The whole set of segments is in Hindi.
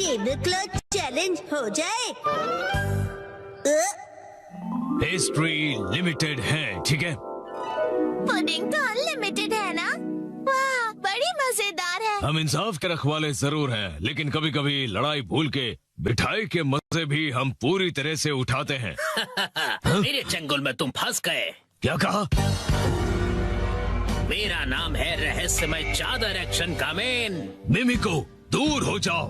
टेबल क्लॉथ चैलेंज हो जाए। पेस्ट्री लिमिटेड है, ठीक है? पुडिंग तो अनलिमिटेड है ना? वाह, बड़ी मजेदार है। हम इंसाफ के रखवाले जरूर हैं, लेकिन कभी कभी लड़ाई भूल के मिठाई के मजे भी हम पूरी तरह से उठाते हैं। मेरे चंगुल में तुम फंस गए। क्या कहा? मेरा नाम है रहस्यमय चादर एक्शन कामेन। मिमिको, दूर हो जाओ।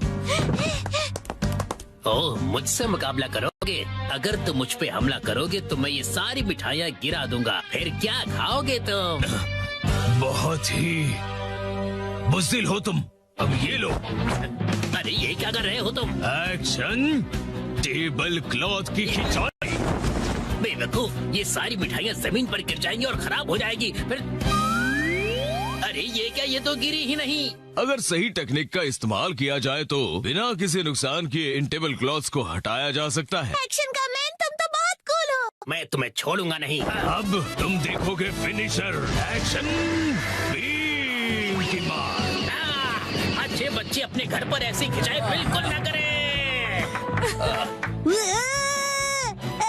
ओह, मुझसे मुकाबला करोगे? अगर तुम मुझ पे हमला करोगे तो मैं ये सारी मिठाइयाँ गिरा दूंगा। फिर क्या खाओगे तुम? बहुत ही बुज़दिल हो तुम। अब ये लो। अरे ये क्या कर रहे हो तुम? एक्शन टेबल क्लॉथ की खिंचाई। बेवकूफ, ये सारी मिठाइयाँ जमीन पर गिर जाएंगी और खराब हो जाएगी। फिर अरे ये क्या, ये तो गिरी ही नहीं। अगर सही टेक्निक का इस्तेमाल किया जाए तो बिना किसी नुकसान किए इन टेबल क्लॉथ्स को हटाया जा सकता है। एक्शन का मैन, तुम तो बहुत कूल हो। मैं तुम्हें छोड़ूंगा नहीं। अब तुम देखोगे फिनिशर। एक्शन बीम की मार। अच्छे बच्चे अपने घर पर ऐसी खिंचाई बिल्कुल न करें।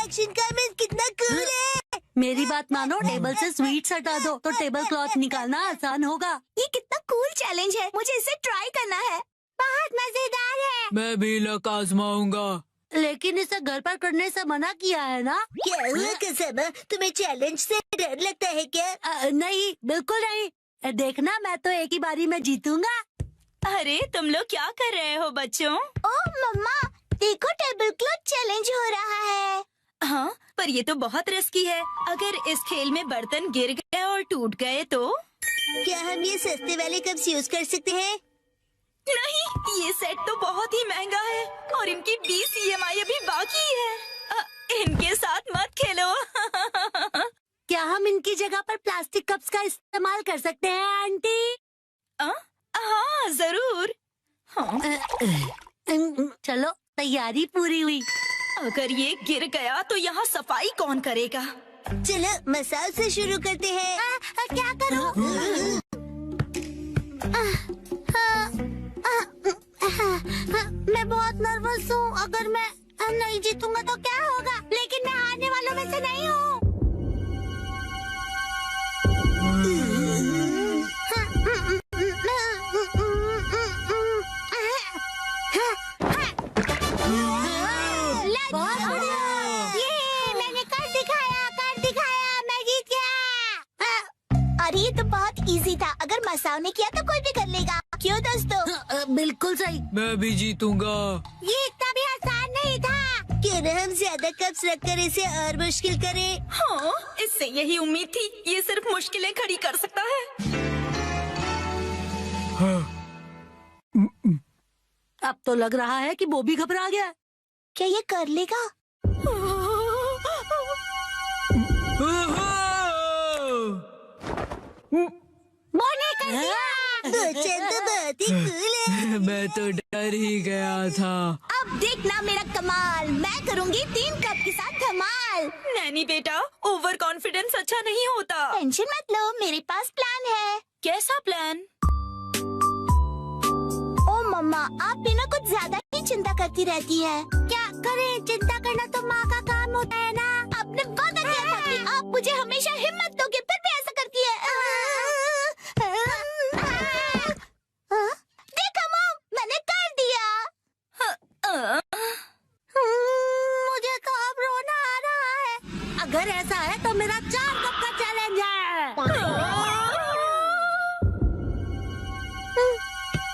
एक्शन का मैन कितना कूल है। मेरी बात मानो, टेबल से स्वीट्स हटा दो तो टेबल क्लॉथ निकालना आसान होगा। ये कितना कूल चैलेंज है, मुझे इसे ट्राई करना है। बहुत मजेदार है। मैं भी लक आजमाऊंगा, लेकिन इसे घर पर करने से मना किया है ना? क्या हुआ कसम, तुम्हें चैलेंज से डर लगता है क्या? नहीं, बिल्कुल नहीं। देखना, मैं तो एक ही बारी में जीतूंगा। अरे तुम लोग क्या कर रहे हो बच्चों? ओह मम्मा, देखो टेबल क्लॉथ चैलेंज हो रहा है। हाँ, पर ये तो बहुत रिस्की है। अगर इस खेल में बर्तन गिर गए और टूट गए तो? क्या हम ये सस्ते वाले कप्स यूज कर सकते हैं? नहीं, ये सेट तो बहुत ही महंगा है और इनकी 20 EMI अभी बाकी है। इनके साथ मत खेलो। क्या हम इनकी जगह पर प्लास्टिक कप्स का इस्तेमाल कर सकते हैं आंटी? हाँ जरूर। हाँ। चलो, तैयारी पूरी हुई। अगर ये गिर गया तो यहाँ सफाई कौन करेगा? चलो मसाज से शुरू करते हैं। क्या करूं? मैं बहुत नर्वस हूँ। अगर मैं नहीं जीतूंगा तो क्या होगा? लेकिन मैं हारने वालों में से नहीं हूँ। मैंने कर दिखाया, मैं जीत गया। अरे ये तो बहुत इजी था। अगर मसाओ ने किया तो कोई भी कर लेगा। क्यों दोस्तों? बिल्कुल सही। मैं भी जीतूंगा। ये इतना भी आसान नहीं था। क्यों न हम ज्यादा कप्स रखकर इसे और मुश्किल करें? हाँ, इससे यही उम्मीद थी। ये सिर्फ मुश्किलें खड़ी कर सकता है। अब तो लग रहा है कि वो भी घबरा गया। क्या ये कर लेगा? बोने कर दिया। चंद बहुत ही कूल है। मैं तो डर ही गया था। अब देखना मेरा कमाल। मैं करूँगी 3 कप के साथ धमाल। नैनी बेटा, ओवर कॉन्फिडेंस अच्छा नहीं होता। टेंशन मत लो, मेरे पास प्लान है। कैसा प्लान? ओ मम्मा, आप भी ना कुछ ज्यादा ही चिंता करती रहती है। क्या करें? चिंता करना तो माँ का काम होता है ना। आपने वादा किया था कि आप मुझे हमेशा हिम्मत दोगे, फिर भी ऐसा करती है। देखो मॉम, मैंने कर दिया। मुझे तो अब रोना आ रहा है। अगर ऐसा है तो मेरा 4 कप का चैलेंज है।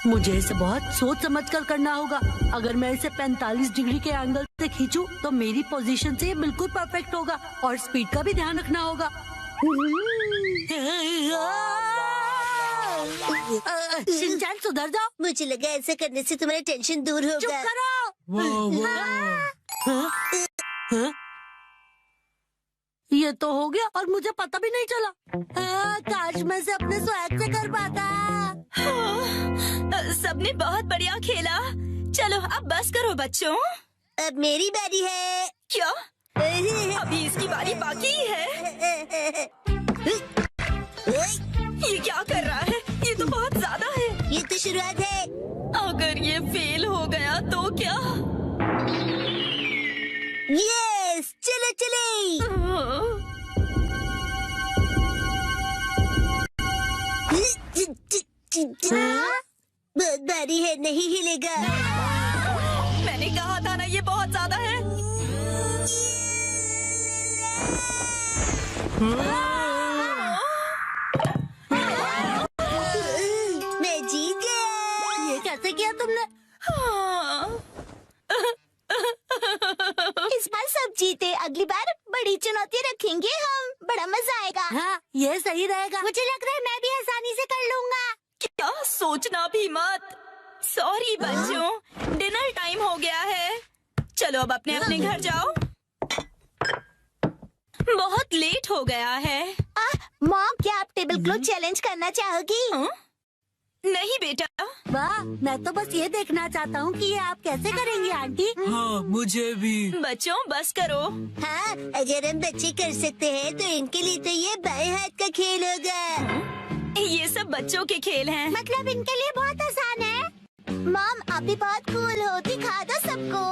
मुझे इसे बहुत सोच समझ कर करना होगा। अगर मैं इसे 45 डिग्री के एंगल से खींचूं तो मेरी पोजीशन से ये बिल्कुल परफेक्ट होगा और स्पीड का भी ध्यान रखना होगा। शिनचैन, सुधर जाओ। मुझे लगा ऐसा करने से तुम्हारा टेंशन दूर चुप होगा। करो। हाँ? ये तो हो गया और मुझे पता भी नहीं चला। काश मैं से अपने स्वैग से कर पाता। सबने बहुत बढ़िया खेला। चलो अब बस करो बच्चों। अब मेरी बारी है। क्या? अभी इसकी बारी बाकी है। ये क्या कर रहा है? ये तो बहुत ज्यादा है। ये तो शुरुआत है। अगर ये फेल हो गया तो क्या? यस, चलो चले। बहुत भारी है, नहीं हिलेगा। मैंने कहा था ना, ये बहुत ज्यादा है। मैं जीत गया। ये कैसे किया तुमने? इस बार सब जीते, अगली बार बड़ी चुनौती रखेंगे हम, बड़ा मजा आएगा। हाँ, ये सही रहेगा। मुझे लग रहा है मैं भी आसानी से कर लूंगा। क्या सोचना भी मत। सॉरी बच्चों, डिनर टाइम हो गया है। चलो अब अपने अपने घर जाओ, बहुत लेट हो गया है। मॉम, क्या आप टेबल क्लॉथ चैलेंज करना चाहोगी? नहीं बेटा। वाह, मैं तो बस ये देखना चाहता हूँ कि ये आप कैसे करेंगी आंटी। हाँ, मुझे भी। बच्चों बस करो। हाँ, अगर हम बच्चे कर सकते हैं तो इनके लिए तो ये बाएं हाथ का खेल होगा। ये सब बच्चों के खेल हैं। मतलब इनके लिए बहुत आसान है। मॉम, आप भी बहुत कूल हो, दिखा दो सबको।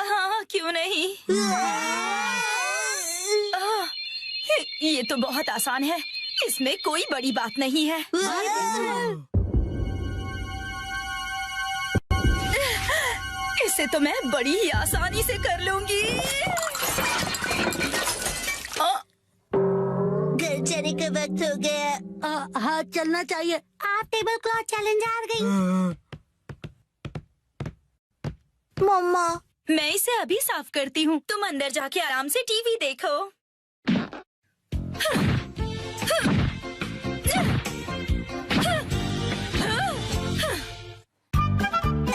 हाँ, क्यों नहीं। ये तो बहुत आसान है, इसमें कोई बड़ी बात नहीं है। इसे तो मैं बड़ी ही आसानी से कर लूंगी। घर जाने का वक्त हो गया। हाँ, चलना चाहिए। आप टेबल क्लॉथ चैलेंज हार गई। मम्मा, मैं इसे अभी साफ करती हूँ, तुम अंदर जाके आराम से टीवी देखो।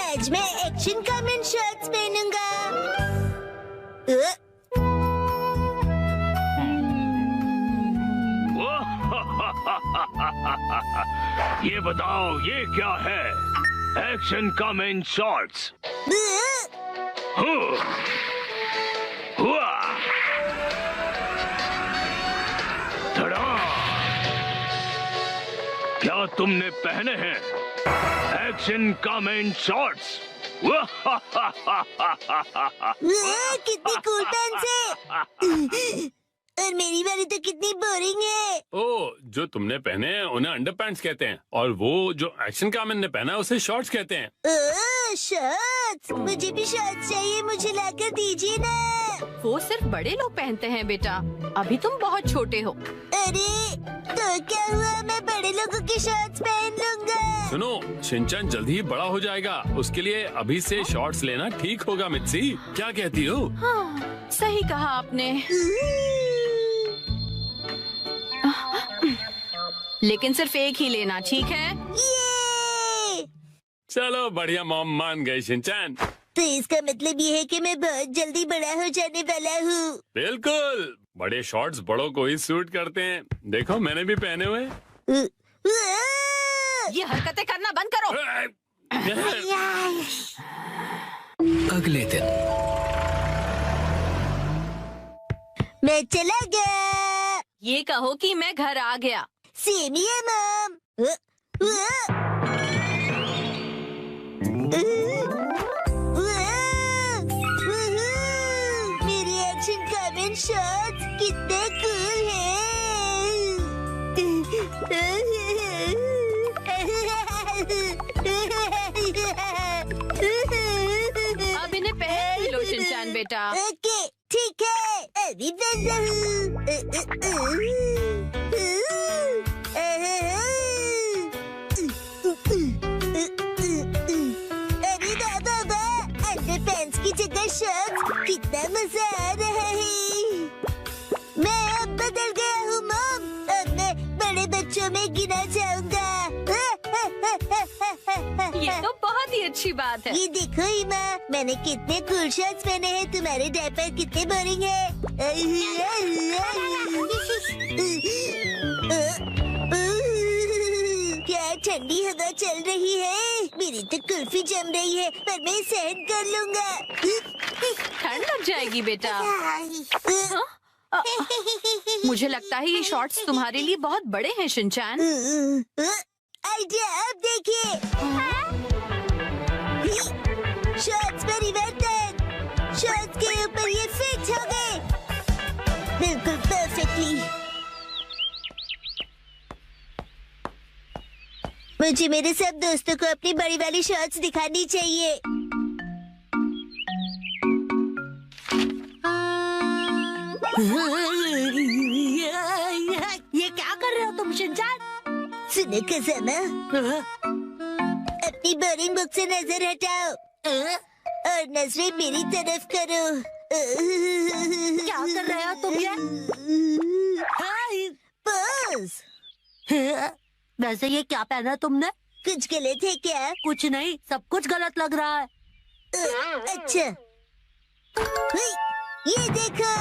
आज मैं एक्शन कमेंट शर्ट्स पहनूंगा। ये बताओ, ये क्या है? Action comment shots. क्या तुमने पहने हैं एक्शन कमेंट शॉर्ट्स? कितनी कूल पैंट्स है। और मेरी वाली तो कितनी बोरिंग है। ओ, जो तुमने पहने हैं उन्हें अंडरपैंट्स कहते हैं, और वो जो एक्शन कामन ने पहना है उसे शॉर्ट्स कहते हैं। ओह, शॉर्ट्स, मुझे भी शॉर्ट्स चाहिए, मुझे लाकर दीजिए ना। वो सिर्फ बड़े लोग पहनते हैं बेटा, अभी तुम बहुत छोटे हो। अरे, तो क्या हुआ, मैं बड़े लोगों की शॉर्ट्स पहन लूंगा। सुनो, शिनचैन जल्दी ही बड़ा हो जाएगा, उसके लिए अभी से शॉर्ट्स लेना ठीक होगा। मित्सी, क्या कहती हो? हाँ, सही कहा आपने। लेकिन सिर्फ एक ही लेना, ठीक है? ये! चलो बढ़िया, मॉम मान गई शिनचैन। तो इसका मतलब ये है कि मैं बहुत जल्दी बड़ा हो जाने वाला हूँ। बिल्कुल, बड़े शॉर्ट्स बड़ों को ही सूट करते हैं। देखो, मैंने भी पहने हुए। ये हरकतें करना बंद करो। अगले दिन मैं चला गया। ये कहो कि मैं घर आ गया। सेम ही है मॉम। मेरी एक्शन कमेंट शॉट्स कितने कूल अब इन्हें पहन लो शिनचैन बेटा। ओके, ठीक है, अभी पहन रहा अरे बाबा, अंडरपैंट्स की जगह शर्ट्स, कितना मजा आ रहा है। मैं अब बदल गया हूँ मॉम, अब मैं बड़े बच्चों में गिना जाऊंगा। ये तो बहुत ही अच्छी बात है। ये देखो इमा, मैंने कितने कूल शर्ट्स पहने हैं, तुम्हारे डायपर कितने बोरिंग है। क्या ठंडी हवा चल रही है, मेरी तो कुल्फी जम रही है, पर मैं सहन कर लूंगा। ठंड लग जाएगी बेटा। मुझे लगता है ये शॉर्ट्स तुम्हारे लिए बहुत बड़े हैं शिनचैन। आइडिया, अब देखिए। शॉर्ट्स परिवर्तन, शॉर्ट्स के ऊपर ये फिट हो गए बिल्कुल परफेक्टली। मुझे मेरे सब दोस्तों को अपनी बड़ी वाली शॉर्ट्स दिखानी चाहिए। ये क्या कर रहे हो तुम शिनचान? सुनो कज़ामा, अपनी बोरिंग बुक से नजर हटाओ और नजरें मेरी तरफ करो। क्या कर रहे हो तुम ये? पोज। वैसे ये क्या पहना तुमने? कुछ गलत है क्या? कुछ नहीं, सब कुछ गलत लग रहा है। अच्छा, ये देखो,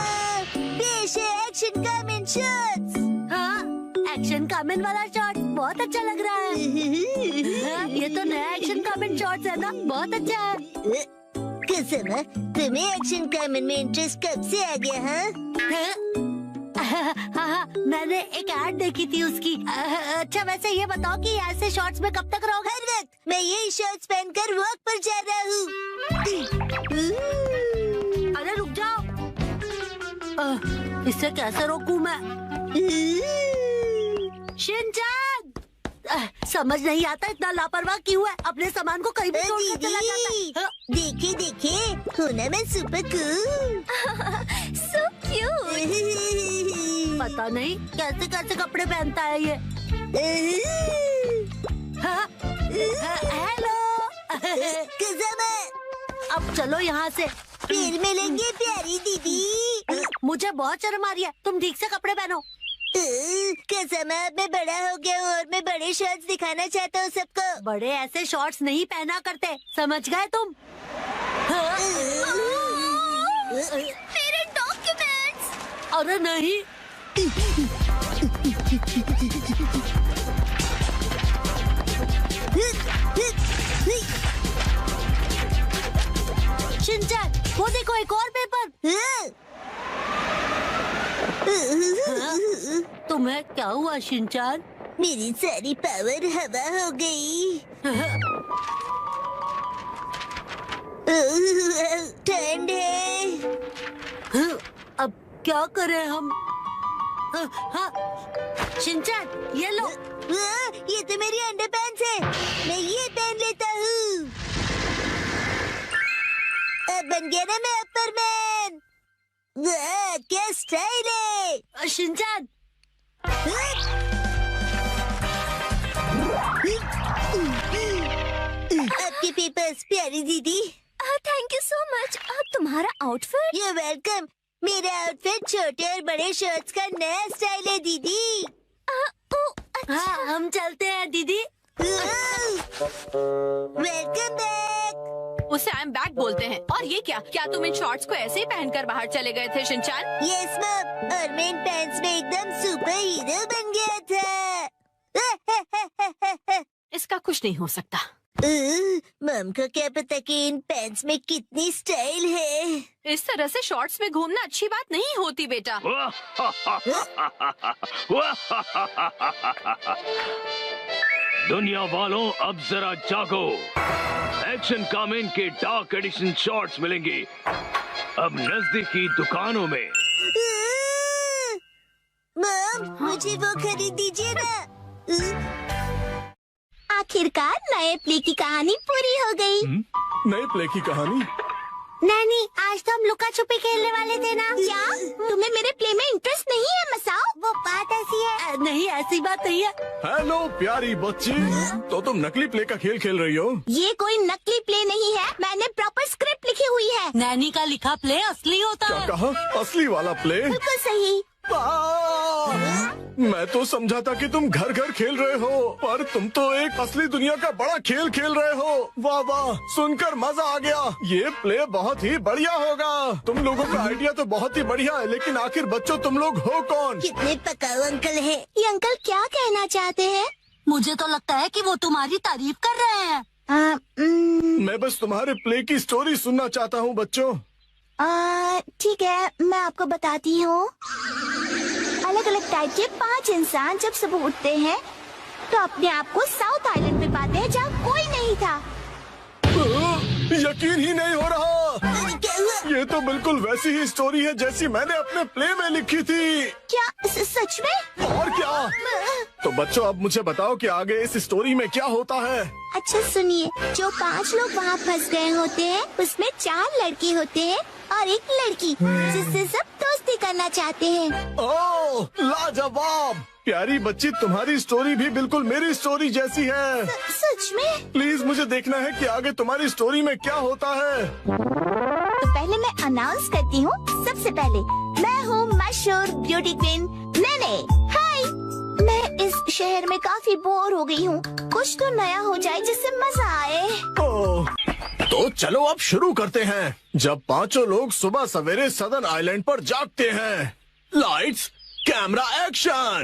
पेश है एक्शन कामेन शॉट्स। हाँ, एक्शन कामेन वाला शॉट बहुत अच्छा लग रहा है। हाँ, ये तो नया एक्शन कामेन शॉट्स है ना, बहुत अच्छा है। कज़ामा, तुम्हें एक्शन कामेन में इंटरेस्ट कब से आ गया? हाँ, मैंने एक ऐड देखी थी उसकी। अच्छा, वैसे ये बताओ कि ऐसे शॉर्ट्स में कब तक रहोगे? हर वक्त मैं यही शॉर्ट्स पहनकर वॉक पर जा रहा हूँ। अरे रुक जाओ, इससे कैसे रोकूं मैं? शिनचान, समझ नहीं आता इतना लापरवाह क्यों है? अपने सामान को कहीं भी छोड़कर चला जाता है। हाँ। देखिए देखिए, होना मैं सुपर कूल। So cute. पता नहीं कैसे कैसे कपड़े पहनता है ये। हाँ, हेलो। कज़ामा, अब चलो यहाँ से। फिर मिलेंगे प्यारी दीदी। मुझे बहुत शर्म आ रही है, तुम ठीक से कपड़े पहनो। कज़ामा, अब मैं बड़ा हो गया हूँ और मैं बड़े शॉर्ट्स दिखाना चाहता हूँ सबको। बड़े ऐसे शॉर्ट्स नहीं पहना करते, समझ गए तुम? हाँ? मेरे डॉक्यूमेंट्स। अरे नहीं, शिनचान, वो देखो एक और पेपर। तुम्हें क्या हुआ शिनचान? मेरी सारी पावर हवा हो गई। ठंड है। अब क्या करें हम? हाँ, शिनचान, ये लो। ये तो मेरी अंडरपैंट्स है, मैं ये पहन लेता हूँ। अब बन गया ना मैं अपर-मैन। वाह, क्या स्टाइल है। शिनचान, आपके पेपर्स प्यारी दीदी। Thank you so much. तुम्हारा आउटफिट? You welcome. मेरा आउटफिट छोटे और बड़े शर्ट्स का नया स्टाइल है दीदी। हाँ, हम चलते हैं दीदी। Welcome back. उसे आई एम बैक बोलते हैं। और ये क्या तुम इन शॉर्ट्स को ऐसे ही पहनकर बाहर चले गए थे शिनचान? यस मैम, और मैं इन पैंट्स में एकदम सुपर हीरो बन गया था। इसका कुछ नहीं हो सकता। मम को क्या पता कि इन पैंट्स में कितनी स्टाइल है। इस तरह से शॉर्ट्स में घूमना अच्छी बात नहीं होती बेटा। दुनिया वालों, अब जरा जागो। एक्शन कामेन के डार्क एडिशन शॉर्ट्स मिलेंगे अब नजदीकी दुकानों में। मम, मुझे वो खरीद दीजिए ना। आखिरकार नए प्ले की कहानी पूरी हो गई। नए प्ले की कहानी? नानी, आज तो हम लुका छुपी खेलने वाले थे ना। क्या तुम्हें मेरे प्ले में इंटरेस्ट नहीं है मसाओ? वो बात ऐसी है। नहीं, ऐसी बात नहीं है। हेलो प्यारी बच्ची, तो तुम नकली प्ले का खेल खेल रही हो? ये कोई नकली प्ले नहीं है, मैंने प्रॉपर स्क्रिप्ट लिखी हुई है। नैनी का लिखा प्ले असली होता क्या है। कहा? असली वाला प्ले? बिल्कुल सही। मैं तो समझा था कि तुम घर घर खेल रहे हो, पर तुम तो एक असली दुनिया का बड़ा खेल खेल रहे हो। वाह वाह, सुनकर मजा आ गया। ये प्ले बहुत ही बढ़िया होगा। तुम लोगों का आइडिया तो बहुत ही बढ़िया है, लेकिन आखिर बच्चों तुम लोग हो कौन? कितने पकाऊ अंकल हैं। ये अंकल क्या कहना चाहते हैं? मुझे तो लगता है कि वो तुम्हारी तारीफ कर रहे हैं। मैं बस तुम्हारे प्ले की स्टोरी सुनना चाहता हूँ बच्चों। ठीक है, मैं आपको बताती हूँ। अलग अलग टाइप के 5 इंसान जब सुबह उठते हैं तो अपने आप को साउथ आइलैंड पे पाते हैं जहाँ कोई नहीं था। यकीन ही नहीं हो रहा। अरे क्या हुआ? ये तो बिल्कुल वैसी ही स्टोरी है जैसी मैंने अपने प्ले में लिखी थी। क्या सच में? और क्या? तो बच्चों अब मुझे बताओ कि आगे इस स्टोरी में क्या होता है। अच्छा सुनिए, जो 5 लोग वहाँ फंस गए होते हैं उसमें 4 लड़के होते हैं और 1 लड़की जिससे सब दोस्ती करना चाहते हैं। ओह लाजवाब! प्यारी बच्ची, तुम्हारी स्टोरी भी बिल्कुल मेरी स्टोरी जैसी है। सच में? प्लीज मुझे देखना है कि आगे तुम्हारी स्टोरी में क्या होता है। तो पहले मैं अनाउंस करती हूँ। सबसे पहले मैं हूँ मशहूर ब्यूटी क्वीन नेने। हाय, मैं इस शहर में काफी बोर हो गई हूँ। कुछ तो नया हो जाए जिससे मजा आए। ओह, तो चलो अब शुरू करते हैं। जब 5 लोग सुबह सवेरे सदर्न आइलैंड पर जागते हैं। Lights, camera, action.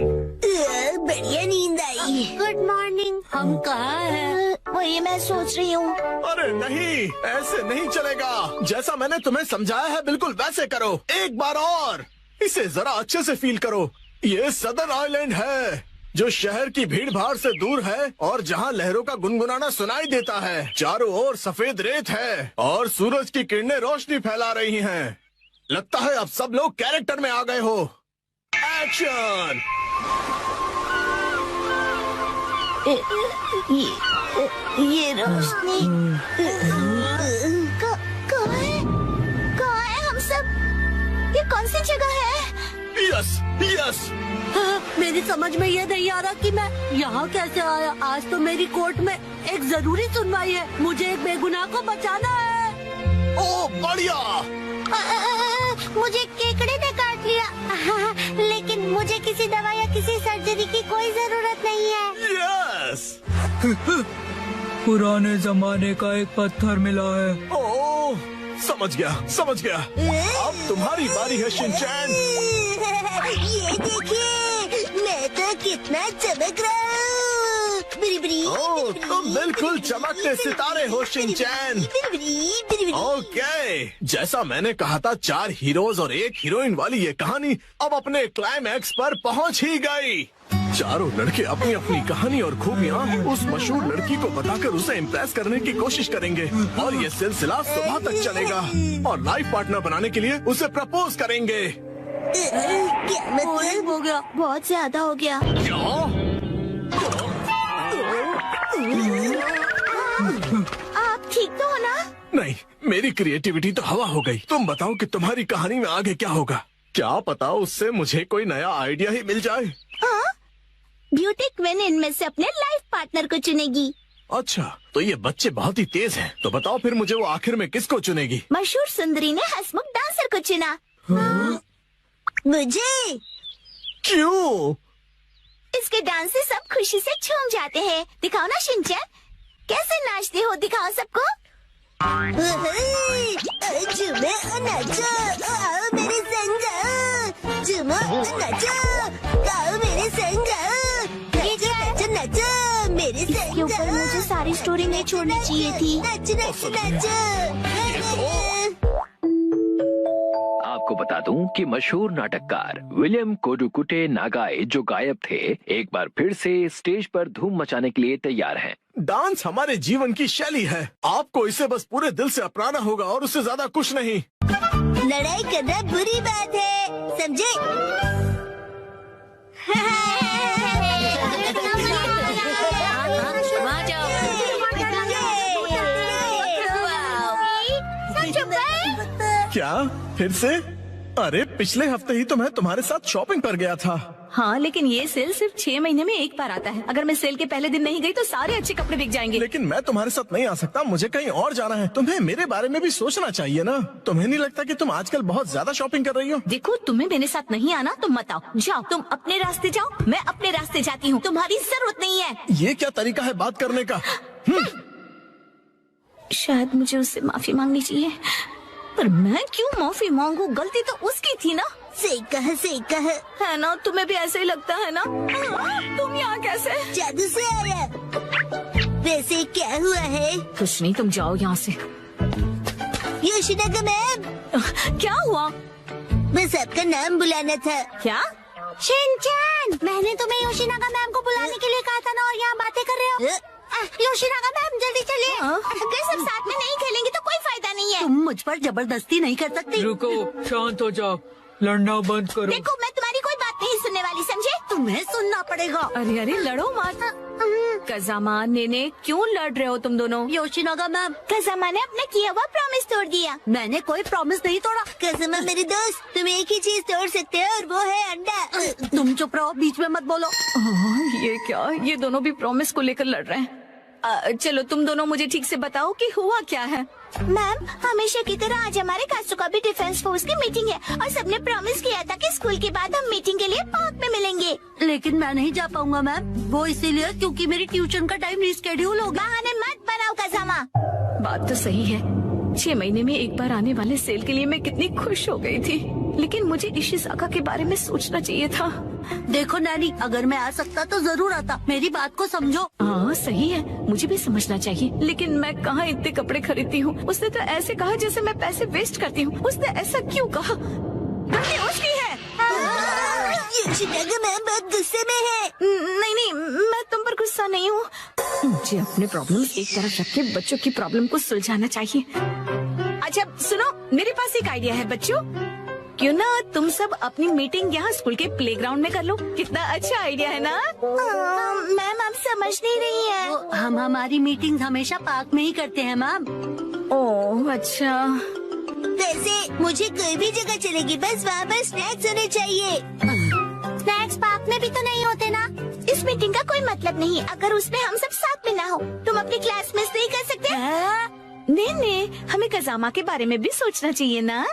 बढ़िया नींद आई। Good morning. हम कहाँ हैं? वही मैं सोच रही हूँ। अरे नहीं, ऐसे नहीं चलेगा। जैसा मैंने तुम्हें समझाया है बिल्कुल वैसे करो। एक बार और इसे जरा अच्छे से फील करो। ये सदर्न आइलैंड है जो शहर की भीड़ भाड़ से दूर है और जहाँ लहरों का गुनगुनाना सुनाई देता है। चारों ओर सफेद रेत है और सूरज की किरणें रोशनी फैला रही हैं। लगता है अब सब लोग कैरेक्टर में आ गए हो। एक्शन। ये रोशनी कहाँ है? कहाँ है हम सब? ये कौन सी जगह है? Yes yes. हाँ, मेरी समझ में ये नहीं आ रहा कि मैं यहाँ कैसे आया। आज तो मेरी कोर्ट में एक जरूरी सुनवाई है। मुझे एक बेगुनाह को बचाना है। ओ बढ़िया। मुझे केकड़े ने काट लिया लेकिन मुझे किसी दवा या किसी सर्जरी की कोई जरूरत नहीं है। यस। पुराने जमाने का एक पत्थर मिला है। ओह समझ गया समझ गया। अब तुम्हारी बारी है शिनचैन। ये देखिए, मैं तो कितना चमक रहा हूँ। बिरी बिरी, ओह तुम बिल्कुल चमकते सितारे हो शिनचैन। ओके, जैसा मैंने कहा था 4 हीरोज और 1 हीरोइन वाली ये कहानी अब अपने क्लाइमैक्स पर पहुंच ही गई। चारों लड़के अपनी अपनी कहानी और खूबियाँ उस मशहूर लड़की को बताकर उसे इम्प्रेस करने की कोशिश करेंगे और ये सिलसिला सुबह तक चलेगा और लाइफ पार्टनर बनाने के लिए उसे प्रपोज करेंगे। क्या मतलब? हो गया। बहुत ज्यादा हो गया। आप ठीक तो हो ना? नहीं, मेरी क्रिएटिविटी तो हवा हो गई। तुम बताओ कि तुम्हारी कहानी में आगे क्या होगा। क्या पता उससे मुझे कोई नया आइडिया ही मिल जाए। ब्यूटी क्वीन इनमें से अपने लाइफ पार्टनर को चुनेगी। अच्छा, तो ये बच्चे बहुत ही तेज हैं। तो बताओ फिर मुझे वो आखिर में किसको चुनेगी? मशहूर सुंदरी ने हंसमुख डांसर को चुना। मुझे? क्यों? इसके डांस से सब खुशी से झूम जाते हैं। दिखाओ ना शिनचैन, कैसे नाचते हो, दिखाओ सबको। झूमो और नाचो, आओ मेरे संग। झूमो और नाचो, आओ मेरे संग। नाचो नाचो नाचो मेरे संग। इसके ऊपर मुझे सारी स्टोरी नहीं छोड़नी चाहिए थी। नाचो नाचो नाचो। आपको बता दूं कि मशहूर नाटककार विलियम कोडुकुटे नागाई जो गायब थे, एक बार फिर से स्टेज पर धूम मचाने के लिए तैयार हैं। डांस हमारे जीवन की शैली है। आपको इसे बस पूरे दिल से अपनाना होगा और उससे ज्यादा कुछ नहीं। लड़ाई करना बुरी बात है, समझे? वहाँ जाओ। क्या फिर से? अरे पिछले हफ्ते ही तो मैं तुम्हारे साथ शॉपिंग पर गया था। हाँ, लेकिन ये सेल सिर्फ 6 महीने में एक बार आता है। अगर मैं सेल के पहले दिन नहीं गई तो सारे अच्छे कपड़े बिक जाएंगे। लेकिन मैं तुम्हारे साथ नहीं आ सकता, मुझे कहीं और जाना है। तुम्हें मेरे बारे में भी सोचना चाहिए ना। तुम्हें नहीं लगता कि तुम आजकल बहुत ज्यादा शॉपिंग कर रही हो? देखो, तुम्हें मेरे साथ नहीं आना तो मत आओ। जाओ, तुम अपने रास्ते जाओ, मैं अपने रास्ते जाती हूँ। तुम्हारी जरूरत नहीं है। ये क्या तरीका है बात करने का? शायद मुझे उससे माफी मांगनी चाहिए, पर मैं क्यों माफी मांगू? गलती तो उसकी थी ना। सही कहा है ना? तुम्हें भी ऐसे ही लगता है ना? तुम यहाँ कैसे? जादू से आया। वैसे क्या हुआ है? कुछ नहीं, तुम जाओ यहाँ से। योशिनागा मैम, क्या हुआ? बस आपका नाम बुलाना था। क्या? शिनचैन, मैंने तुम्हें योशिनागा मैम को बुलाने के लिए कहा था ना, और यहाँ बातें कर रहे हो। योशिनागा मैम जल्दी चलिए। अगर सब साथ में नहीं खेलेंगे तो कोई पर जबरदस्ती नहीं कर सकती। रुको, शांत हो जाओ, लड़ना बंद करो। देखो मैं तुम्हारी कोई बात नहीं सुनने वाली, समझे? तुम्हें सुनना पड़ेगा। अरे अरे लड़ो मत। कज़ामा नेने क्यों लड़ रहे हो तुम दोनों? योशिनागा मैम, कज़ामा ने अपना किया हुआ प्रॉमिस तोड़ दिया। मैंने कोई प्रॉमिस नहीं तोड़ा। कज़ामा मेरे दोस्त, तुम एक ही चीज तोड़ सकते हो और वो है अंडा। तुम चुप रहो, बीच में मत बोलो। ये क्या, ये दोनों भी प्रॉमिस को लेकर लड़ रहे हैं। चलो तुम दोनों मुझे ठीक से बताओ कि हुआ क्या है। मैम, हमेशा की तरह आज हमारे कासुका भी डिफेंस फोर्स की मीटिंग है और सबने प्रॉमिस किया था कि स्कूल के बाद हम मीटिंग के लिए पार्क में मिलेंगे। लेकिन मैं नहीं जा पाऊंगा मैम, वो इसीलिए क्योंकि मेरी ट्यूशन का टाइम रिस्केड्यूल हो गया। बहाने मत बनाओ कज़ामा। बात तो सही है, 6 महीने में एक बार आने वाले सेल के लिए मैं कितनी खुश हो गई थी, लेकिन मुझे इशिज़ाका के बारे में सोचना चाहिए था। देखो नैनी, अगर मैं आ सकता तो जरूर आता, मेरी बात को समझो। हाँ सही है, मुझे भी समझना चाहिए, लेकिन मैं कहाँ इतने कपड़े खरीदती हूँ। उसने तो ऐसे कहा जैसे मैं पैसे वेस्ट करती हूँ। उसने ऐसा क्यों कहा? तुमने होश की है? योशिनागा मैम बहुत गुस्से में है। नहीं नहीं, मैं तुम पर गुस्सा नहीं हूँ। मुझे अपने प्रॉब्लम एक तरफ रख के बच्चों की प्रॉब्लम को सुलझाना चाहिए। अच्छा सुनो, मेरे पास एक आइडिया है बच्चों। क्यों ना तुम सब अपनी मीटिंग यहाँ स्कूल के प्लेग्राउंड में कर लो। कितना अच्छा आइडिया है ना? मैम आप समझ नहीं रही है। हम हमारी मीटिंग हमेशा पार्क में ही करते हैं मैम। ओह अच्छा। वैसे मुझे कोई भी जगह चलेगी, बस वहाँ पर स्नैक्स होने चाहिए। स्नैक्स पार्क में भी तो नहीं होते ना। इस मीटिंग का कोई मतलब नहीं अगर उसमें हम सब साथ में ना हो। तुम अपनी क्लास मिस नहीं कर सकते? नहीं, हमें कज़ामा के बारे में भी सोचना चाहिए ना।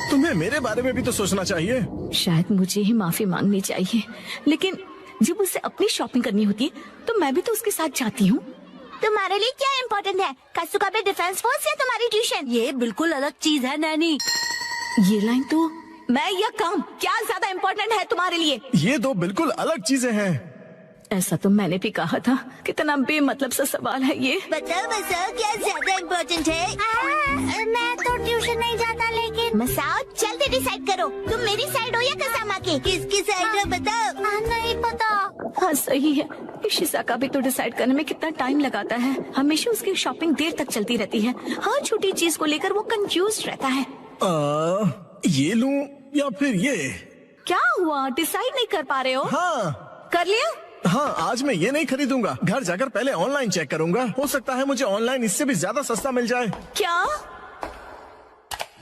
तुम्हें मेरे बारे में भी तो सोचना चाहिए। शायद मुझे ही माफी मांगनी चाहिए, लेकिन जब उसे अपनी शॉपिंग करनी होती है तो मैं भी तो उसके साथ जाती हूँ। तुम्हारे लिए क्या इम्पोर्टेंट है, कासुका बे डिफेंस फोर्स या तुम्हारी ट्यूशन? ये बिल्कुल अलग चीज है नैनी। ये लाइन तो मैं या काम क्या ज्यादा इम्पोर्टेंट है तुम्हारे लिए? ये दो बिल्कुल अलग चीजें हैं। ऐसा तो मैंने भी कहा था। कितना बेमतलब सा सवाल है ये। बताओ मसाओ, क्या ज्यादा इम्पोर्टेंट है? मैं तो ट्यूशन नहीं जाता, लेकिन मसाओ जल्दी डिसाइड करो, तुम मेरी साइड हो या कज़ामा की? किसकी साइड हो बताओ। नहीं पता। हाँ सही है, इशिज़ाका भी तो डिसाइड करने में कितना टाइम लगाता है। हमेशा उसकी शॉपिंग देर तक चलती रहती है। हर छोटी चीज को लेकर वो कंफ्यूज रहता है। ये लूं या फिर ये? क्या हुआ, डिसाइड नहीं कर पा रहे हो? हाँ कर लिया? हाँ, आज मैं ये नहीं खरीदूंगा। घर जाकर पहले ऑनलाइन चेक करूंगा। हो सकता है मुझे ऑनलाइन इससे भी ज्यादा सस्ता मिल जाए। क्या?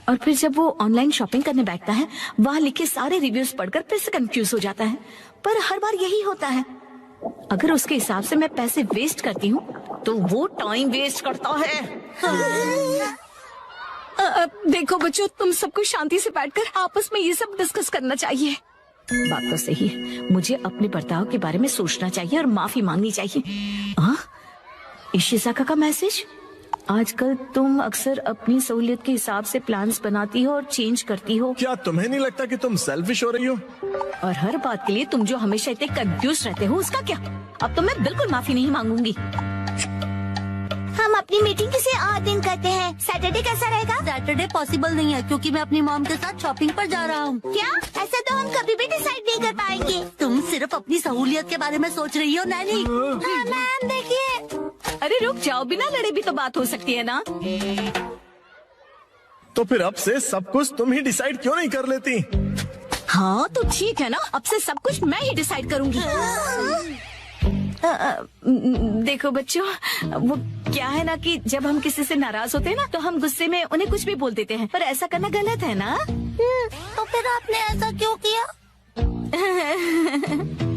और फिर जब वो ऑनलाइन शॉपिंग करने बैठता है, वहाँ लिखे सारे रिव्यूज पढ़कर फिर से कंफ्यूज हो जाता है। पर हर बार यही होता है। अगर उसके हिसाब से मैं पैसे वेस्ट करती हूँ तो वो टाइम वेस्ट करता है। देखो बच्चों, तुम सबको शांति से बैठकर आपस में ये सब डिस्कस करना चाहिए। बात तो सही है, मुझे अपने बर्ताव के बारे में सोचना चाहिए और माफी मांगनी चाहिए। इशिज़ाका का मैसेज। आजकल तुम अक्सर अपनी सहूलियत के हिसाब से प्लान्स बनाती हो और चेंज करती हो। क्या तुम्हें नहीं लगता कि तुम सेल्फिश हो रही हो? और हर बात के लिए तुम जो हमेशा इतने कंफ्यूज रहते हो, उसका क्या? अब तो मैं बिल्कुल माफी नहीं मांगूंगी। हम अपनी मीटिंग किसी और दिन करते हैं। सैटरडे कैसा रहेगा? सैटरडे पॉसिबल नहीं है क्योंकि मैं अपनी मॉम के साथ शॉपिंग पर जा रहा हूँ। क्या? ऐसा तो हम कभी भी डिसाइड नहीं कर पाएंगे। तुम सिर्फ अपनी सहूलियत के बारे में सोच रही हो नैनी। मैम देखिए। अरे रुक जाओ, बिना लड़े भी तो बात हो सकती है ना। तो फिर अब से सब कुछ तुम ही डिसाइड क्यों नहीं कर लेती? हाँ तो ठीक है ना, अब से सब कुछ मैं ही डिसाइड करूंगी। देखो बच्चों, वो क्या है ना कि जब हम किसी से नाराज होते हैं ना, तो हम गुस्से में उन्हें कुछ भी बोल देते हैं, पर ऐसा करना गलत है ना। तो फिर आपने ऐसा क्यों किया?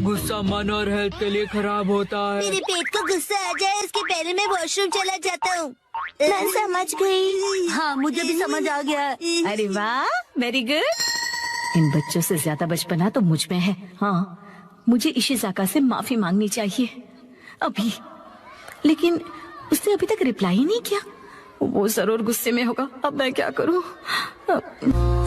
गुस्सा मन और हेल्थ के लिए खराब होता है। मेरे पेट को गुस्सा आ जाए इसके पहले मैं वॉशरूम चला जाता हूँ। मैं समझ गई। हाँ, मुझे भी समझ आ गया। अरे वाह, वेरी गुड। इन बच्चों से ज्यादा बचपना तो मुझ में है। हाँ, मुझे इशिज़ाका से माफी मांगनी चाहिए अभी, लेकिन उसने अभी तक रिप्लाई ही नहीं किया। वो जरूर गुस्से में होगा। अब मैं क्या करूं?